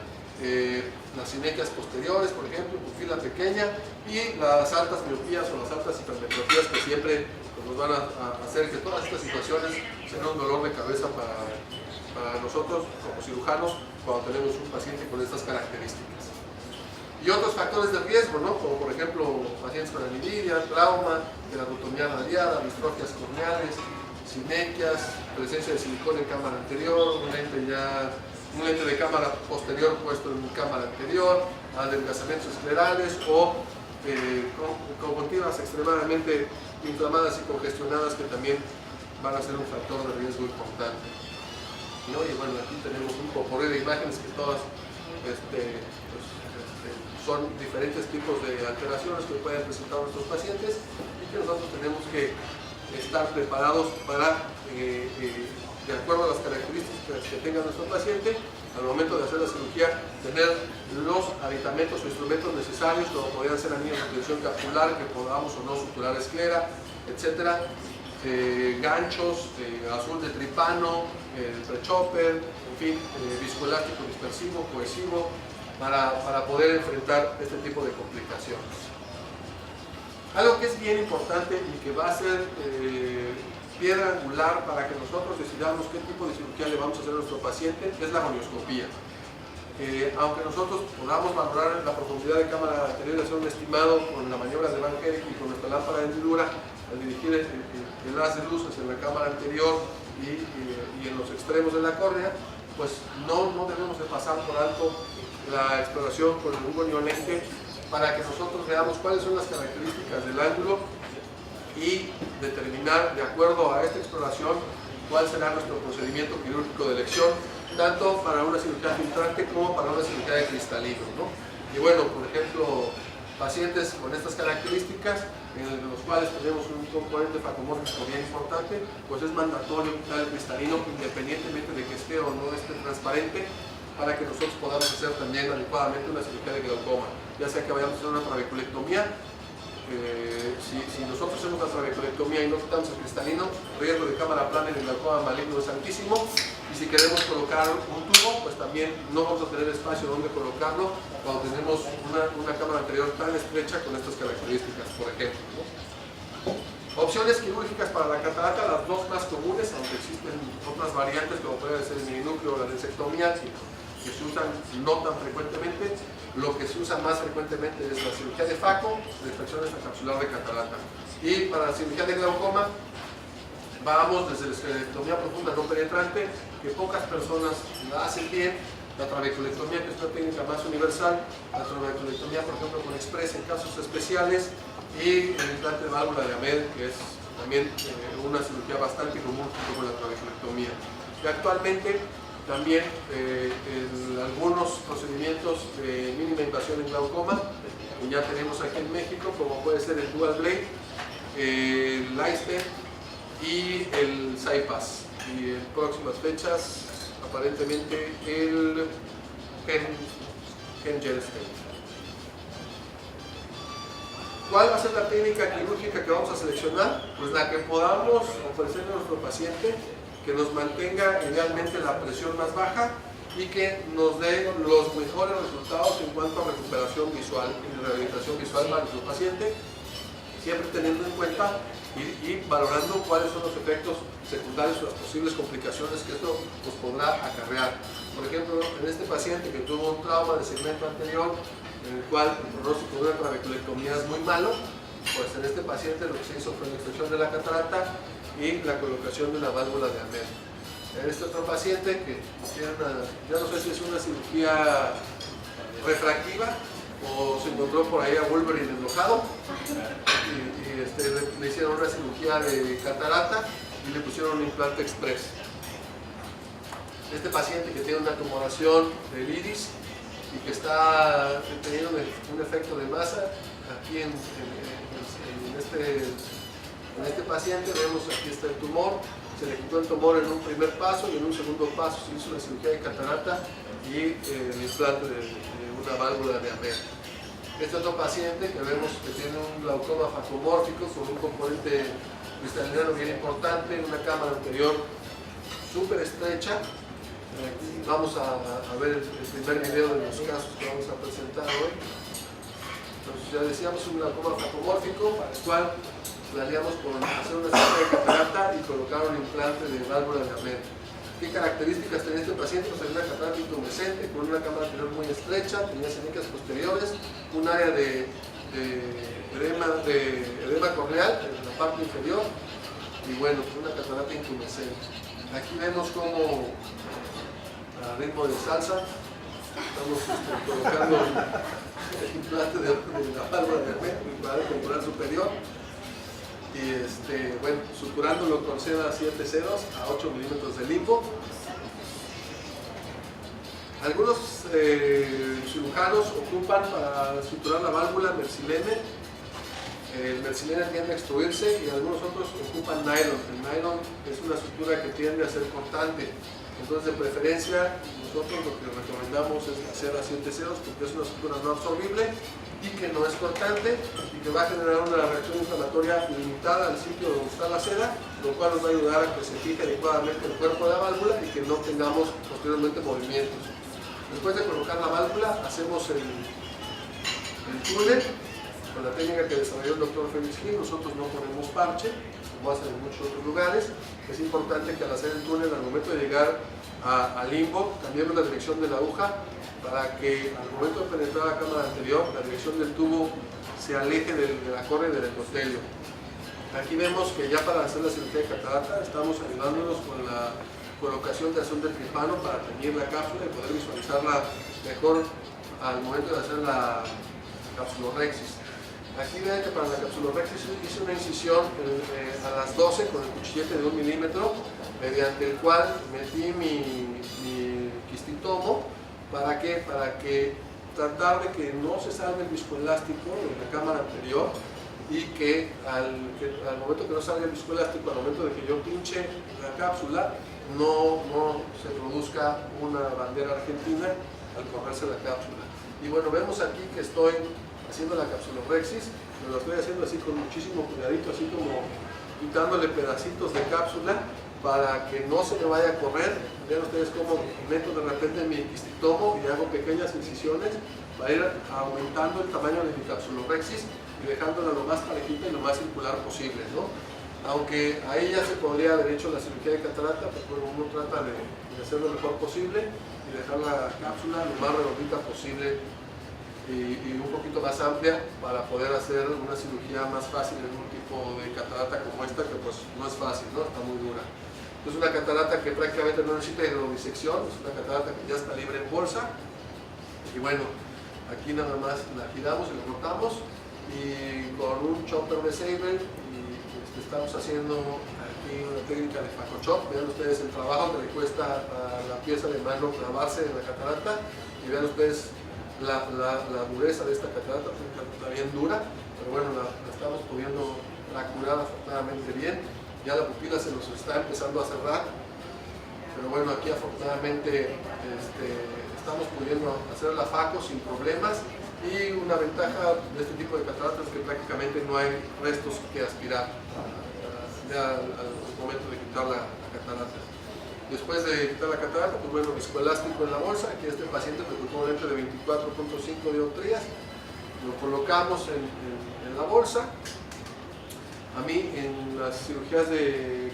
las sinequias posteriores, por ejemplo, pupila pequeña, y las altas miopías o las altas hipermetropías que siempre nos van a hacer que todas estas situaciones sean un dolor de cabeza para nosotros como cirujanos cuando tenemos un paciente con estas características. Y otros factores de riesgo, ¿no? Como por ejemplo pacientes con aniridia, trauma, keratotomía radiada, distrofias corneales, sinequias, presencia de silicona en cámara anterior, un lente de cámara posterior puesto en cámara anterior, adelgazamientos esclerales o conjuntivas extremadamente inflamadas y congestionadas que también van a ser un factor de riesgo importante. ¿No? Y bueno, aquí tenemos un popurrí de imágenes que todas son diferentes tipos de alteraciones que pueden presentar nuestros pacientes y que nosotros tenemos que estar preparados para, de acuerdo a las características que tenga nuestro paciente, al momento de hacer la cirugía, tener los aditamentos o instrumentos necesarios, como podrían ser anillos de tensión capular, que podamos o no suturar esclera, etcétera, ganchos, azul de tripano, prechopper, en fin, viscoelástico dispersivo, cohesivo, para poder enfrentar este tipo de complicaciones. Algo que es bien importante y que va a ser piedra angular para que nosotros decidamos qué tipo de cirugía le vamos a hacer a nuestro paciente es la gonioscopía. Aunque nosotros podamos valorar la profundidad de cámara anterior y hacer un estimado con la maniobra de Van Herk y con nuestra lámpara de hendidura, al dirigir el haz de luces en la cámara anterior y en los extremos de la córnea, pues no debemos de pasar por alto la exploración con un goniolente para que nosotros veamos cuáles son las características del ángulo y determinar, de acuerdo a esta exploración, cuál será nuestro procedimiento quirúrgico de elección, tanto para una cirugía filtrante como para una cirugía de cristalino, ¿no? Y bueno, por ejemplo, pacientes con estas características, en los cuales tenemos un componente facomórfico bien importante, pues es mandatorio quitar el cristalino independientemente de que esté o no esté transparente, para que nosotros podamos hacer también adecuadamente una cirugía de glaucoma, ya sea que vayamos a hacer una trabeculectomía. Si nosotros hacemos la trabeculectomía y no quitamos el cristalino, el riesgo de cámara plana en el glaucoma maligno es altísimo, y si queremos colocar un tubo, pues también no vamos a tener espacio donde colocarlo cuando tenemos una cámara anterior tan estrecha con estas características, por ejemplo, ¿no? Opciones quirúrgicas para la catarata, las dos más comunes, aunque existen otras variantes como puede ser el mininúcleo o la densectomía, que se usan no tan frecuentemente. Lo que se usa más frecuentemente es la cirugía de Faco, de extracción extracapsular de catarata. Y para la cirugía de glaucoma, vamos desde la esclerectomía profunda no penetrante, que pocas personas la hacen bien, la trabeculectomía, que es una técnica más universal, la trabeculectomía, por ejemplo, con Express en casos especiales, y el implante de válvula de Ahmed, que es también una cirugía bastante común como la trabeculectomía. Y actualmente también en algunos procedimientos de mínima invasión en glaucoma, que ya tenemos aquí en México, como puede ser el Dual Blade, el iStent y el CyPass. Y en próximas fechas, aparentemente, el Gel Stent. ¿Cuál va a ser la técnica quirúrgica que vamos a seleccionar? Pues la que podamos ofrecerle a nuestro paciente, que nos mantenga idealmente la presión más baja y que nos dé los mejores resultados en cuanto a recuperación visual y rehabilitación visual para nuestro paciente, siempre teniendo en cuenta y valorando cuáles son los efectos secundarios o las posibles complicaciones que esto nos podrá acarrear. Por ejemplo, en este paciente que tuvo un trauma de segmento anterior, en el cual el pronóstico de una trabeculectomía es muy malo, pues en este paciente lo que se hizo fue la extracción de la catarata y la colocación de una válvula de Ahmed. En este otro paciente que tiene ya no sé si es una cirugía refractiva o se encontró por ahí a Wolverine enojado y le hicieron una cirugía de catarata y le pusieron un implante Express. Este paciente que tiene una tumoración del iris y que está teniendo un efecto de masa, aquí en este paciente vemos aquí está el tumor, se le quitó el tumor en un primer paso y en un segundo paso se hizo una cirugía de catarata y el implante de una válvula de Ahmed. Este otro paciente que vemos que tiene un glaucoma facomórfico con un componente cristalino bien importante, una cámara anterior súper estrecha Vamos a ver el primer video de los casos que vamos a presentar hoy. Entonces ya decíamos un glaucoma facomórfico, para el cual planeamos por hacer una cirugía de catarata y colocar un implante de válvula de Ahmed. ¿Qué características tenía este paciente? Pues tenía una catarata intumescente con una cámara anterior muy estrecha, tenía cenicas posteriores, un área de edema corneal en la parte inferior y bueno, una catarata intumescente. Aquí vemos como a ritmo de salsa estamos colocando el implante de la válvula de Ahmed, el cuadro temporal superior, y bueno, suturándolo con seda 7 ceros a 8 milímetros de limbo. Algunos cirujanos ocupan para suturar la válvula mersilene. El mersilene tiende a extruirse y algunos otros ocupan nylon. El nylon es una sutura que tiende a ser cortante. Entonces, de preferencia, nosotros lo que recomendamos es la seda 7 ceros porque es una sutura no absorbible y que no es cortante y que va a generar una reacción inflamatoria limitada al sitio donde está la seda, lo cual nos va a ayudar a que se fije adecuadamente el cuerpo de la válvula y que no tengamos posteriormente movimientos. Después de colocar la válvula, hacemos el túnel con la técnica que desarrolló el doctor Félix Gil. Nosotros no ponemos parche, como hacen en muchos otros lugares. Es importante que al hacer el túnel, al momento de llegar al limbo, cambiemos la dirección de la aguja para que al momento de penetrar la cámara anterior, la dirección del tubo se aleje de la córnea y del endotelio. Aquí vemos que ya para hacer la cirugía de catarata estamos ayudándonos con la colocación de azul de tripano para teñir la cápsula y poder visualizarla mejor al momento de hacer la capsulorhexis. Aquí ven que para la capsulorhexis hice una incisión a las 12 con el cuchillete de 1 milímetro, mediante el cual metí mi quistitomo. ¿Para qué? Para que tratar de que no se salga el viscoelástico de la cámara anterior y que al momento que no salga el viscoelástico, al momento de que yo pinche la cápsula, no se produzca una bandera argentina al correrse la cápsula. Y bueno, vemos aquí que estoy haciendo la capsulorhexis, pero lo estoy haciendo así con muchísimo cuidadito, así como quitándole pedacitos de cápsula para que no se me vaya a correr. Vean ustedes cómo meto de repente mi quistitomo y hago pequeñas incisiones para ir aumentando el tamaño de mi capsulorhexis y dejándola lo más parejita y lo más circular posible, ¿no? Aunque ahí ya se podría haber hecho la cirugía de catarata, pues bueno, uno trata de hacerlo lo mejor posible y dejar la cápsula lo más redondita posible y un poquito más amplia para poder hacer una cirugía más fácil en un tipo de catarata como esta, que pues no es fácil, ¿no? Está muy dura. Es una catarata que prácticamente no necesita hidrodisección, es una catarata que ya está libre en bolsa. Y bueno, aquí nada más la giramos y la cortamos y con un chopper de Saber estamos haciendo aquí una técnica de facochop. Vean ustedes el trabajo que le cuesta a la pieza de mano clavarse en la catarata y vean ustedes la dureza de esta catarata, está bien dura, pero bueno, la estamos pudiendo curar afortunadamente bien. Ya la pupila se nos está empezando a cerrar, pero bueno, aquí afortunadamente estamos pudiendo hacer la faco sin problemas. Y una ventaja de este tipo de cataratas es que prácticamente no hay restos que aspirar ya al momento de quitar la catarata. Después de quitar la catarata, pues bueno, viscoelástico en la bolsa. Aquí este paciente presentó un lente de 24.5 dioptrías. Lo colocamos en la bolsa. A mí, en las cirugías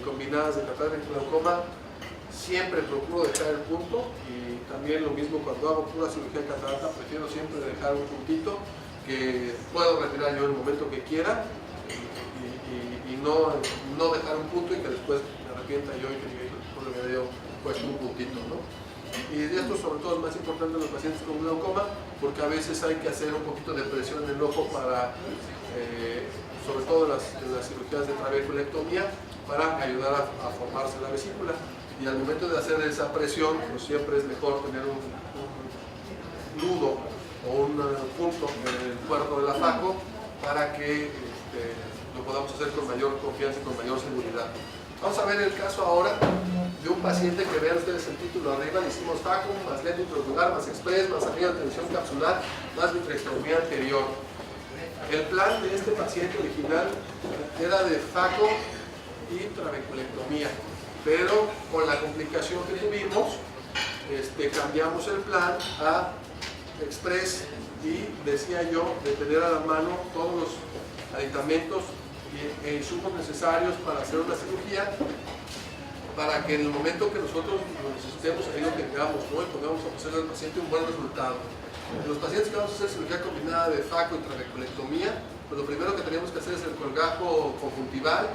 combinadas de catarata y glaucoma, siempre procuro dejar el punto, y también lo mismo cuando hago pura cirugía de catarata, prefiero siempre dejar un puntito que puedo retirar yo en el momento que quiera y no dejar un punto y que después me arrepienta yo y que diga, por me había puesto un puntito, ¿no? Y esto sobre todo es más importante en los pacientes con glaucoma, porque a veces hay que hacer un poquito de presión en el ojo para, sobre todo en las cirugías de trabeculectomía, para ayudar a formarse la vesícula. Y al momento de hacer esa presión, pues siempre es mejor tener un nudo o un punto en el puerto de la faco para que lo podamos hacer con mayor confianza y con mayor seguridad. Vamos a ver el caso ahora de un paciente que vean ustedes el título arriba. Le hicimos faco, más lente intraocular, más express, más arriba de tensión capsular, más vitrectomía anterior. El plan de este paciente original era de faco y trabeculectomía, pero con la complicación que tuvimos cambiamos el plan a Express y decía yo de tener a la mano todos los aditamentos e insumos necesarios para hacer una cirugía, para que en el momento que nosotros lo necesitemos, ahí lo tengamos, ¿no? Y podamos ofrecerle al paciente un buen resultado. En los pacientes que vamos a hacer cirugía combinada de FACO y trabeculectomía, pues lo primero que tenemos que hacer es el colgajo conjuntival,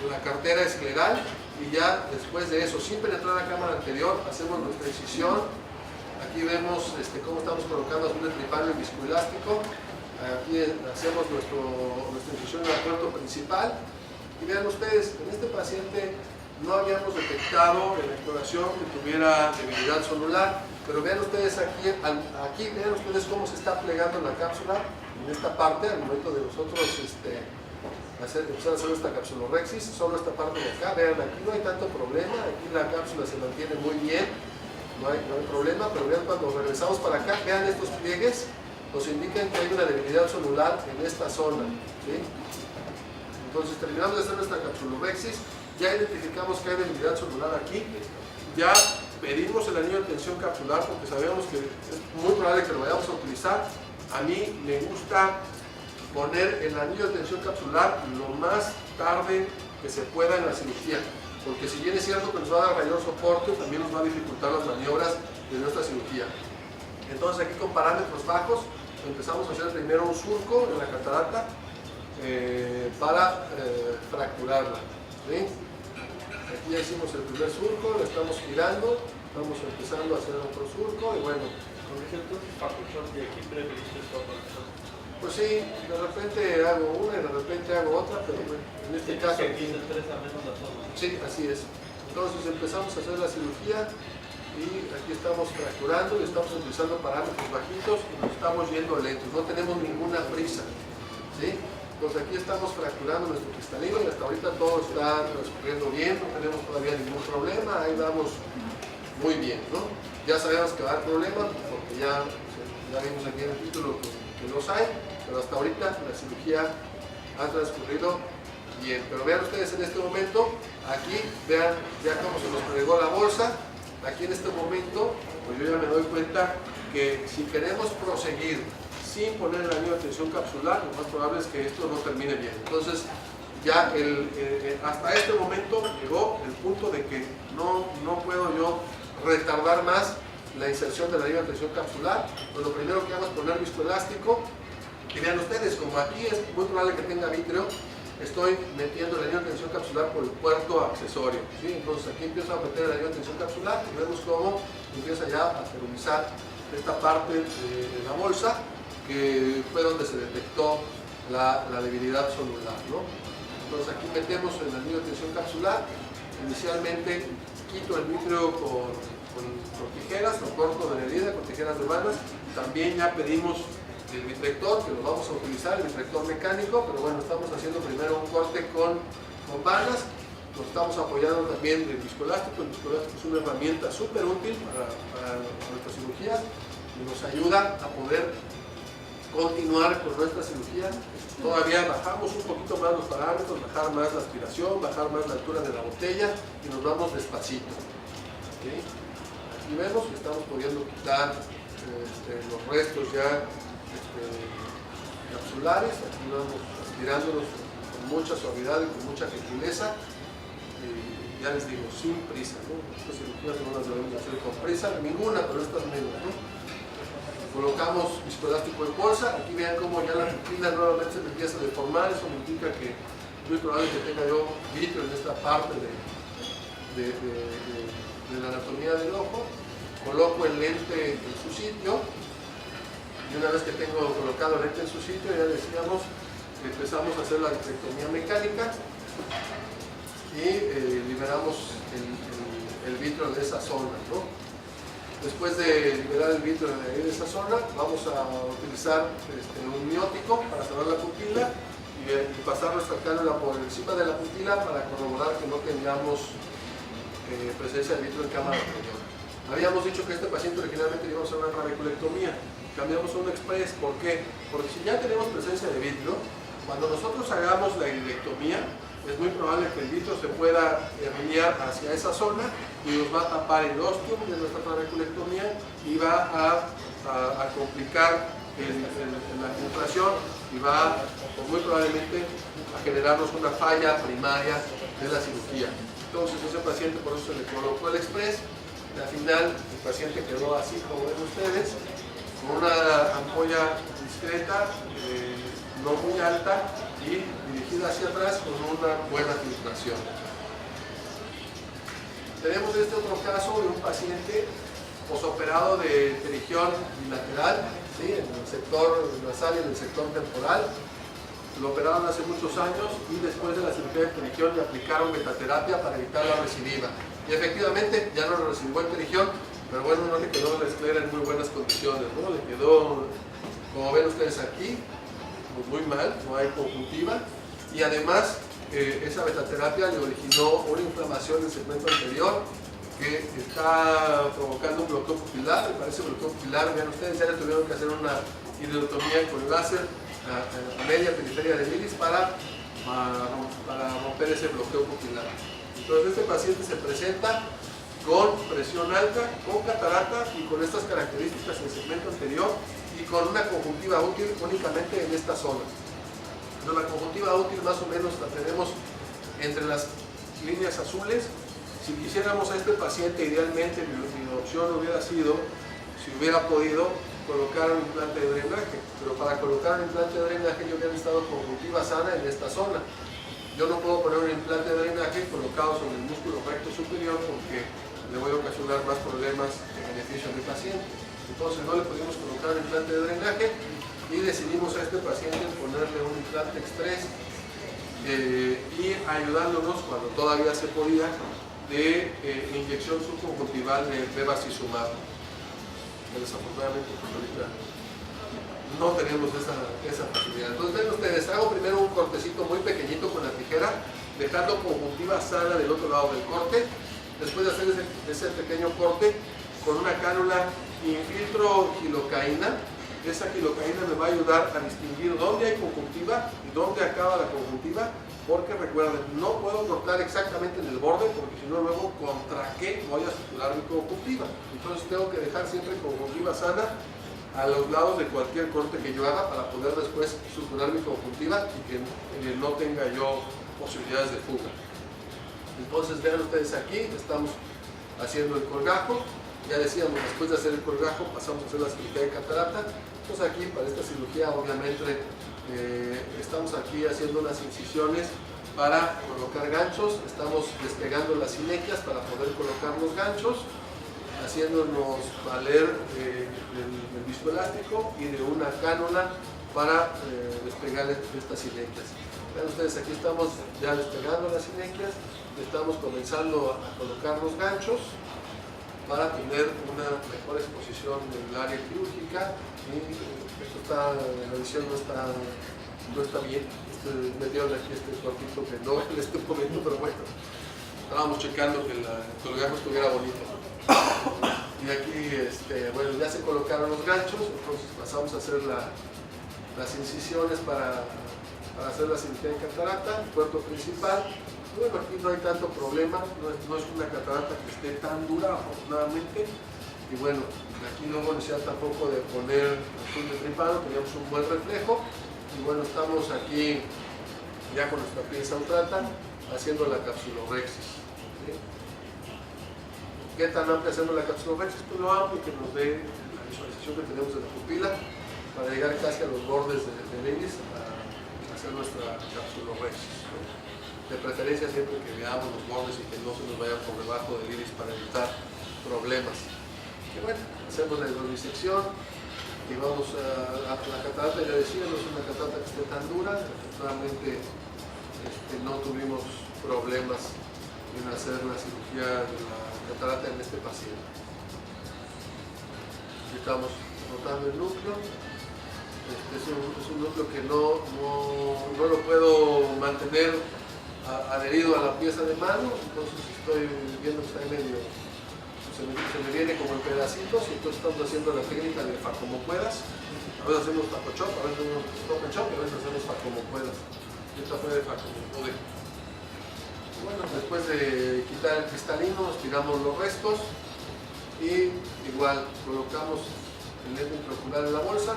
la cartera escleral, y ya después de eso, sin penetrar la cámara anterior, hacemos nuestra incisión. Aquí vemos cómo estamos colocando azul de tripáneo y viscoelástico. Aquí hacemos nuestra incisión en el puerto principal. Y vean ustedes, en este paciente no habíamos detectado en la exploración que tuviera debilidad celular, pero vean ustedes aquí vean ustedes cómo se está plegando la cápsula en esta parte al momento de nosotros empezar a hacer esta capsulorhexis, solo esta parte de acá. Vean, aquí no hay tanto problema, aquí la cápsula se mantiene muy bien, no hay problema, pero vean cuando regresamos para acá, vean estos pliegues, nos indican que hay una debilidad celular en esta zona, ¿sí? Entonces terminamos de hacer nuestra capsulorhexis, ya identificamos que hay debilidad celular aquí, ya pedimos el anillo de tensión capsular porque sabemos que es muy probable que lo vayamos a utilizar. A mí me gusta poner el anillo de tensión capsular lo más tarde que se pueda en la cirugía, porque si bien es cierto que nos va a dar mayor soporte, también nos va a dificultar las maniobras de nuestra cirugía. Entonces aquí con parámetros bajos empezamos a hacer primero un surco en la catarata para fracturarla, ¿sí? Aquí ya hicimos el primer surco, lo estamos girando, estamos empezando a hacer otro surco y bueno. Pues sí, de repente hago una y de repente hago otra, pero bueno, en este caso aquí... Sí, así es. Entonces empezamos a hacer la cirugía y aquí estamos fracturando y estamos utilizando parámetros bajitos y nos estamos yendo lentos, no tenemos ninguna prisa, ¿sí? Entonces aquí estamos fracturando nuestro cristalino y hasta ahorita todo está transcurriendo bien, no tenemos todavía ningún problema, ahí vamos muy bien, ¿no? Ya sabemos que va a haber problemas porque ya vimos aquí en el título que los hay, pero hasta ahorita la cirugía ha transcurrido bien. Pero vean ustedes en este momento, aquí vean ya cómo se nos plegó la bolsa, aquí en este momento, pues yo ya me doy cuenta que si queremos proseguir sin poner el anillo de tensión capsular, lo más probable es que esto no termine bien. Entonces, ya hasta este momento llegó el punto de que no puedo yo retardar más la inserción del anillo de tensión capsular. Pues lo primero que hago es poner viscoelástico. Y vean ustedes, como aquí es muy probable que tenga vítreo, estoy metiendo el anillo de tensión capsular por el puerto accesorio, ¿sí? Entonces aquí empiezo a meter el anillo de tensión capsular y vemos cómo empieza ya a feromizar esta parte de la bolsa, que fue donde se detectó la debilidad celular, ¿no? Entonces aquí metemos el anillo de tensión capsular. Inicialmente quito el vítreo con tijeras, lo corto de la herida con tijeras de vanas. También ya pedimos el vitrector, que lo vamos a utilizar, el vitrector mecánico, pero bueno, estamos haciendo primero un corte con vanas. Nos estamos apoyando también del viscoelástico. El viscoelástico es una herramienta súper útil para nuestra cirugía y nos ayuda a poder continuar con nuestra cirugía. Todavía bajamos un poquito más los parámetros, bajar más la aspiración, bajar más la altura de la botella y nos vamos despacito. ¿Okay? Aquí vemos que estamos pudiendo quitar los restos ya capsulares. Aquí vamos aspirándolos con mucha suavidad y con mucha gentileza. Ya les digo, sin prisa, ¿no? Estas cirugías no las debemos hacer con prisa, ninguna, pero estas menos, ¿no? Colocamos viscoelástico en bolsa. Aquí vean cómo ya la pupila nuevamente se empieza a deformar. Eso me indica que es muy probable que tenga yo vitrio en esta parte de la anatomía del ojo. Coloco el lente en su sitio y una vez que tengo colocado el lente en su sitio, ya decíamos que empezamos a hacer la vitrectomía mecánica y liberamos el vitrio de esa zona, ¿no? Después de liberar el vitrio de esa zona, vamos a utilizar un miótico para cerrar la pupila y pasar nuestra cánula por encima de la pupila para corroborar que no tengamos presencia de vitrio en cámara anterior. Habíamos dicho que este paciente originalmente íbamos a hacer una trabeculectomía. Cambiamos a un express. ¿Por qué? Porque si ya tenemos presencia de vitrio, cuando nosotros hagamos la ileectomía, es muy probable que el litro se pueda herniar hacia esa zona y nos va a tapar el ostium de nuestra trabeculectomía y va a complicar la infiltración y va muy probablemente a generarnos una falla primaria de la cirugía. Entonces ese paciente, por eso se le colocó el Express. Al final el paciente quedó así como ven ustedes, con una ampolla discreta, no muy alta y dirigida hacia atrás con una buena filtración. Tenemos este otro caso de un paciente posoperado de pterigión bilateral, ¿sí? En el sector nasal y en el sector temporal. Lo operaron hace muchos años y después de la cirugía de pterigión le aplicaron betaterapia para evitar la recidiva. Y efectivamente ya no lo recibió el pterigión, pero bueno, no le quedó la esclera en muy buenas condiciones, ¿no? Le quedó, como ven ustedes aquí, pues muy mal, no hay conjuntiva. Y además, esa betaterapia le originó una inflamación en el segmento anterior que está provocando un bloqueo pupilar. Me parece bloqueo pupilar, vean ustedes, ya le tuvieron que hacer una iridotomía con láser a media periferia del iris para romper ese bloqueo pupilar. Entonces este paciente se presenta con presión alta, con catarata y con estas características en el segmento anterior y con una conjuntiva útil únicamente en esta zona. Pero la conjuntiva útil más o menos la tenemos entre las líneas azules. Si quisiéramos a este paciente, idealmente mi opción hubiera sido, si hubiera podido, colocar un implante de drenaje, pero para colocar un implante de drenaje yo hubiera necesitado conjuntiva sana en esta zona. Yo no puedo poner un implante de drenaje colocado sobre el músculo recto superior porque le voy a ocasionar más problemas en beneficio del paciente. Entonces no le pudimos colocar un implante de drenaje y decidimos a este paciente ponerle un implante Express y ayudándonos cuando todavía se podía de inyección subconjuntival de bevacizumab. Desafortunadamente pues ahorita no tenemos esa facilidad. Entonces ven ustedes, hago primero un cortecito muy pequeñito con la tijera, dejando conjuntiva sana del otro lado del corte. Después de hacer ese pequeño corte, con una cánula infiltro gilocaína. Esa gilocaína me va a ayudar a distinguir dónde hay conjuntiva y dónde acaba la conjuntiva, porque recuerden, no puedo cortar exactamente en el borde porque si no luego contra qué voy a suturar mi conjuntiva. Entonces tengo que dejar siempre conjuntiva sana a los lados de cualquier corte que yo haga para poder después suturar mi conjuntiva y que no tenga yo posibilidades de fuga. Entonces vean ustedes aquí, estamos haciendo el colgajo. Ya decíamos, después de hacer el colgajo pasamos a hacer la cirugía de catarata. Entonces aquí para esta cirugía obviamente estamos aquí haciendo unas incisiones para colocar ganchos. Estamos despegando las sinequias para poder colocar los ganchos, haciéndonos valer del viscoelástico y de una cánula para despegar estas sinequias. Vean ustedes, aquí estamos ya despegando las sinequias, estamos comenzando a colocar los ganchos para tener una mejor exposición del área quirúrgica. Y esto está, la edición no está bien. Metieron aquí este cuartito que no en este momento, pero bueno, estábamos checando que el colgajo estuviera bonito. Y aquí, bueno, ya se colocaron los ganchos, entonces pasamos a hacer las incisiones para hacer la cirugía de catarata, el puerto principal. Bueno, aquí no hay tanto problema, no es una catarata que esté tan dura, afortunadamente. Y bueno, aquí no hubo necesidad tampoco de poner azul de tripano, teníamos un buen reflejo. Y bueno, estamos aquí ya con nuestra pieza ultrata haciendo la capsulorhexis. ¿Sí? ¿Qué tan amplia hacemos la capsulorhexis? Pues lo amplio que nos dé la visualización que tenemos de la pupila para llegar casi a los bordes del iris a hacer nuestra capsulorhexis. De preferencia siempre que veamos los bordes y que no se nos vaya por debajo del iris para evitar problemas. Y bueno, hacemos la hidrodisección y vamos a la catarata. Ya decía, no es una catarata que esté tan dura. Afortunadamente no tuvimos problemas en hacer la cirugía de la catarata en este paciente. Estamos notando el núcleo. Es un núcleo que no lo puedo mantener adherido a la pieza de mano, entonces estoy viendo que está en medio, se me viene como en pedacitos, y entonces estamos haciendo la técnica de fa como puedas. A veces hacemos taco chop, a veces hacemos stop and chop, y a veces hacemos fa como puedas. Esta fue de fa como pude. Bueno, después de quitar el cristalino, estiramos los restos y igual colocamos el lente intraocular en la bolsa.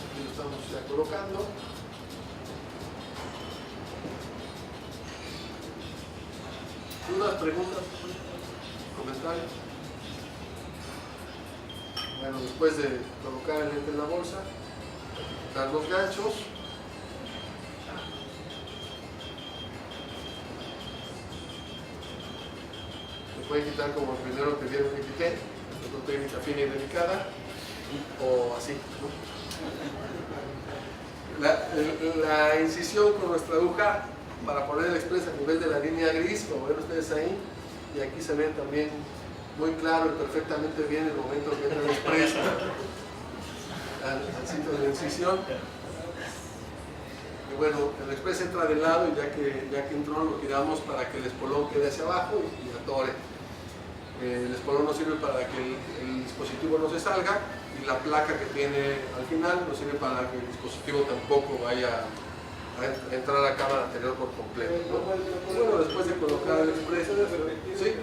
Aquí lo estamos ya colocando. ¿Dudas, preguntas, comentarios? Bueno, después de colocar el lente en la bolsa, quitar los ganchos. Se puede quitar como el primero que vieron que quité, es una técnica fina y delicada, o así, ¿no? La incisión con nuestra aguja para poner el express a nivel de la línea gris, como ven ustedes ahí, y aquí se ve también muy claro y perfectamente bien el momento que entra el express al sitio de la incisión. Y bueno, el express entra de lado y ya que entró lo giramos para que el espolón quede hacia abajo y atore. El espolón nos sirve para que el dispositivo no se salga y la placa que tiene al final nos sirve para que el dispositivo tampoco vaya a entrar a la cámara anterior por completo, ¿no? Bueno, después de colocar el express, ¿sí?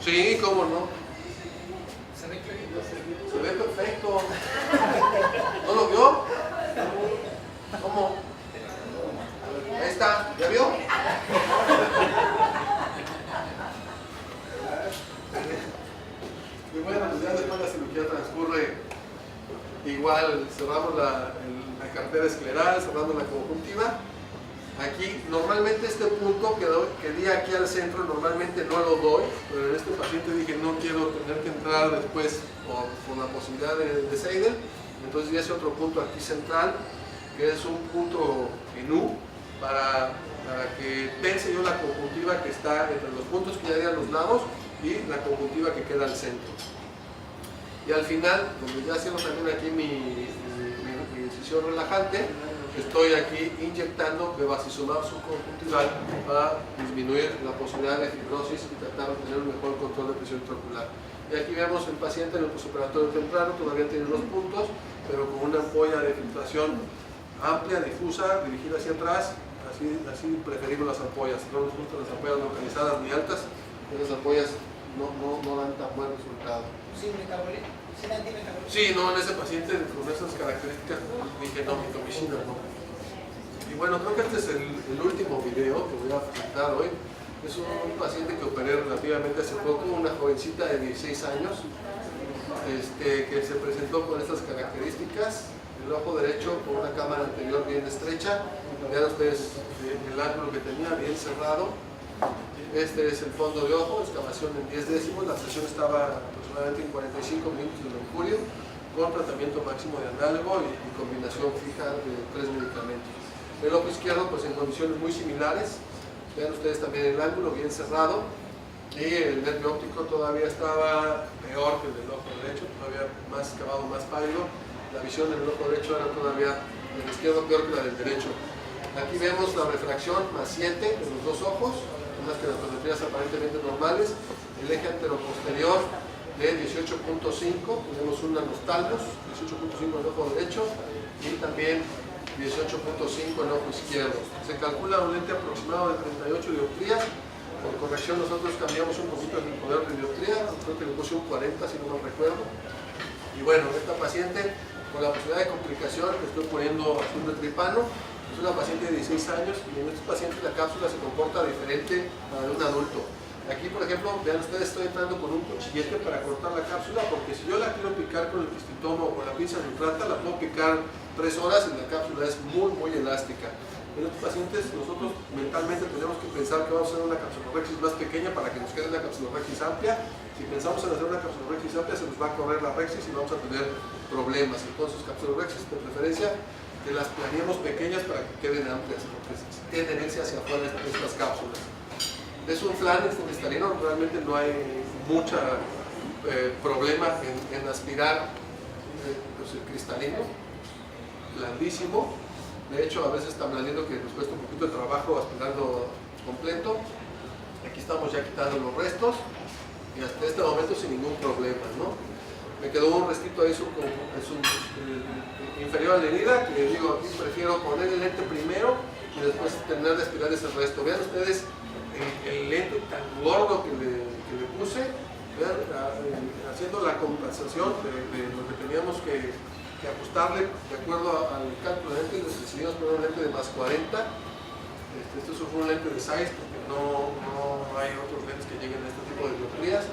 Sí, cómo no. Se ve perfecto. ¿No lo vio? ¿Cómo? Ahí está, ¿ya vio? Y bueno, pues ya después la cirugía transcurre igual, cerramos la cartera escleral, cerrando la conjuntiva. Aquí, normalmente este punto que di aquí al centro, normalmente no lo doy, pero en este paciente dije no quiero tener que entrar después por la posibilidad de Seidel, entonces di ese otro punto aquí central, que es un punto en U, para que tense yo la conjuntiva que está entre los puntos que ya di a los lados y la conjuntiva que queda al centro. Y al final, donde ya hacemos también aquí mi incisión relajante, estoy aquí inyectando bevacizumab subconjuntival para disminuir la posibilidad de fibrosis y tratar de tener un mejor control de presión intraocular. Y aquí vemos el paciente en el postoperatorio temprano, todavía tiene los puntos, pero con una ampolla de filtración amplia, difusa, dirigida hacia atrás. Así preferimos las ampollas. No nos gustan las ampollas localizadas ni altas, esas ampollas no dan tan buen resultado. ¿Sí, metabolismo? Sí, no, en ese paciente con esas características dije no, mitomicina no. Y bueno, creo que este es el último video que voy a presentar hoy. Es un paciente que operé relativamente hace poco, una jovencita de 16 años, que se presentó con estas características. El ojo derecho con una cámara anterior bien estrecha. Vean ustedes el ángulo que tenía, bien cerrado. Este es el fondo de ojo, excavación en 10 décimos, la presión estaba aproximadamente en 45 minutos de mercurio, con tratamiento máximo de análogo y combinación fija de 3 medicamentos. El ojo izquierdo pues en condiciones muy similares, vean ustedes también el ángulo bien cerrado, y el nervio óptico todavía estaba peor que el del ojo derecho, todavía más excavado, más pálido. La visión del ojo derecho era todavía del izquierdo peor que la del derecho. Aquí vemos la refracción naciente de los dos ojos, unas keratometrías aparentemente normales, el eje anteroposterior de 18.5, tenemos un anostalmos, 18.5 en el ojo derecho y también 18.5 en el ojo izquierdo. Se calcula un lente aproximado de 38 dioptrías, por corrección nosotros cambiamos un poquito el poder de dioptría, creo que le puse un 40 si no me recuerdo. Y bueno, esta paciente con la posibilidad de complicación que estoy poniendo azul de tripano, es una paciente de 16 años y en estos pacientes la cápsula se comporta diferente a la de un adulto. Aquí, por ejemplo, vean ustedes, estoy entrando con un cuchillete para cortar la cápsula, porque si yo la quiero picar con el cristotomo o con la pinza nutrata, la puedo picar 3 horas y la cápsula es muy elástica. En estos pacientes nosotros mentalmente tenemos que pensar que vamos a hacer una capsulorhexis más pequeña para que nos quede una capsulorhexis amplia. Si pensamos en hacer una capsulorhexis amplia, se nos va a correr la rexis y vamos a tener problemas. Entonces, capsulorhexis de preferencia que las planeemos pequeñas para que queden amplias, porque tiene tendencia hacia afuera estas cápsulas. Es un flan cristalino, realmente no hay mucho problema en aspirar pues el cristalino, blandísimo. De hecho, a veces tan blandito que nos cuesta un poquito de trabajo aspirarlo completo. Aquí estamos ya quitando los restos y hasta este momento sin ningún problema, ¿no? Me quedó un restito ahí inferior a la herida, que digo, aquí prefiero poner el lente primero y después terminar de aspirar ese resto. Vean ustedes el lente tan gordo que le puse, vean, haciendo la compensación de lo que teníamos que ajustarle de acuerdo al cálculo de lente. Decidimos poner un lente de más 40. Esto fue un lente de size porque no hay otros lentes que lleguen a este tipo de dioptrías.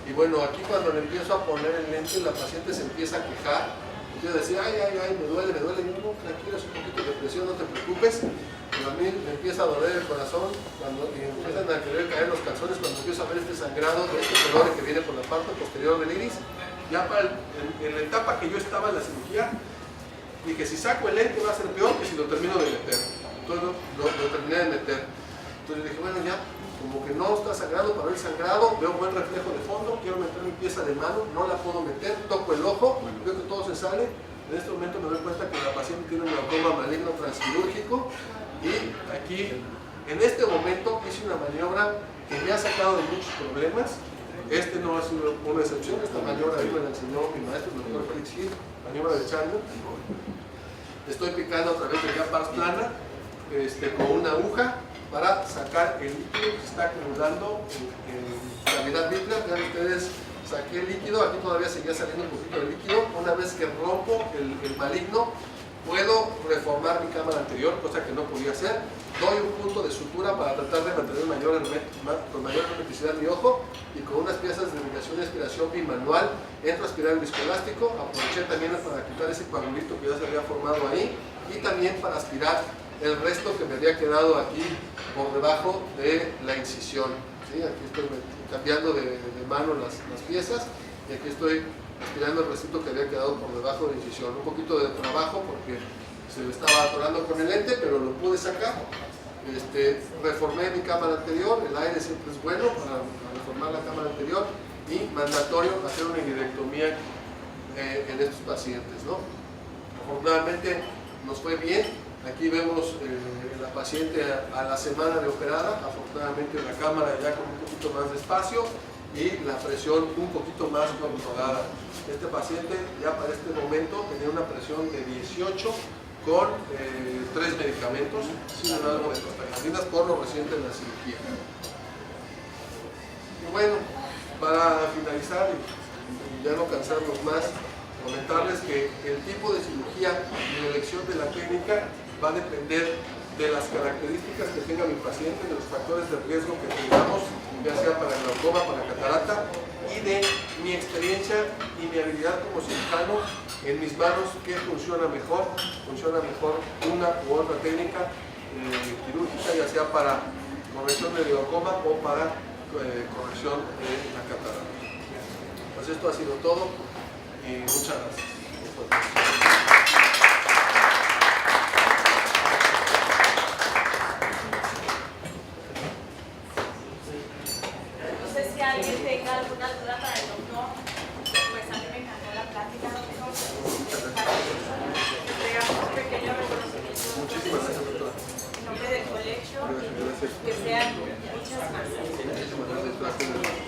Y bueno, aquí cuando le empiezo a poner el lente, la paciente se empieza a quejar. Yo decía, ay, me duele. Y yo, no, tranquilo, es un poquito de presión, no te preocupes. Pero a mí me empieza a doler el corazón cuando empiezan a querer caer los calzones, cuando empiezo a ver este sangrado de este color que viene por la parte posterior del iris. Ya en la etapa que yo estaba en la cirugía, dije, si saco el lente va a ser peor que si lo termino de meter. Entonces lo terminé de meter. Entonces dije, bueno, ya, como que no está sangrado, para el sangrado, veo buen reflejo de fondo, quiero meter mi pieza de mano, no la puedo meter, toco el ojo, veo que todo se sale. En este momento me doy cuenta que la paciente tiene un glaucoma maligno transquirúrgico y aquí, en este momento, hice una maniobra que me ha sacado de muchos problemas. Este no ha sido una excepción, esta maniobra me la enseñó mi maestro, el doctor Felix Gil, maniobra de Chandler. Estoy picando a través de la pars plana con una aguja para sacar el líquido que se está acumulando en cavidad vitrea. Vean ustedes, saqué el líquido, aquí todavía seguía saliendo un poquito de líquido. Una vez que rompo el maligno, puedo reformar mi cámara anterior, cosa que no podía hacer. Doy un punto de sutura para tratar de mantener con mayor hermeticidad mi ojo, y con unas piezas de irrigación y aspiración bimanual entro a aspirar el viscoelástico. Aproveché también para quitar ese coagulito que ya se había formado ahí, y también para aspirar el resto que me había quedado aquí por debajo de la incisión. ¿Sí? Aquí estoy cambiando de mano las piezas, y aquí estoy aspirando el restito que había quedado por debajo de la incisión. Un poquito de trabajo porque se me estaba atorando con el lente, pero lo pude sacar. Reformé mi cámara anterior, el aire siempre es bueno para reformar la cámara anterior, y mandatorio hacer una iridectomía en estos pacientes, ¿no? Afortunadamente nos fue bien. Aquí vemos la paciente a la semana de operada, afortunadamente la cámara ya con un poquito más de espacio y la presión un poquito más controlada. Este paciente ya para este momento tenía una presión de 18 con 3 medicamentos, sin algo de prostaglandinas por lo reciente en la cirugía. Y bueno, para finalizar y ya no cansarnos más, comentarles que el tipo de cirugía y la elección de la técnica va a depender de las características que tenga mi paciente, de los factores de riesgo que tengamos, ya sea para glaucoma, para catarata, y de mi experiencia y mi habilidad como cirujano en mis manos, qué funciona mejor una u otra técnica quirúrgica, ya sea para corrección de glaucoma o para corrección de la catarata. Pues esto ha sido todo y muchas gracias. ¿Alguien tenga alguna duda para el doctor? Pues a mí me encantó la plática, doctor. Entregamos un pequeño reconocimiento. Muchísimas gracias, doctora. En nombre del colegio, que sean muchas gracias. Muchísimas gracias.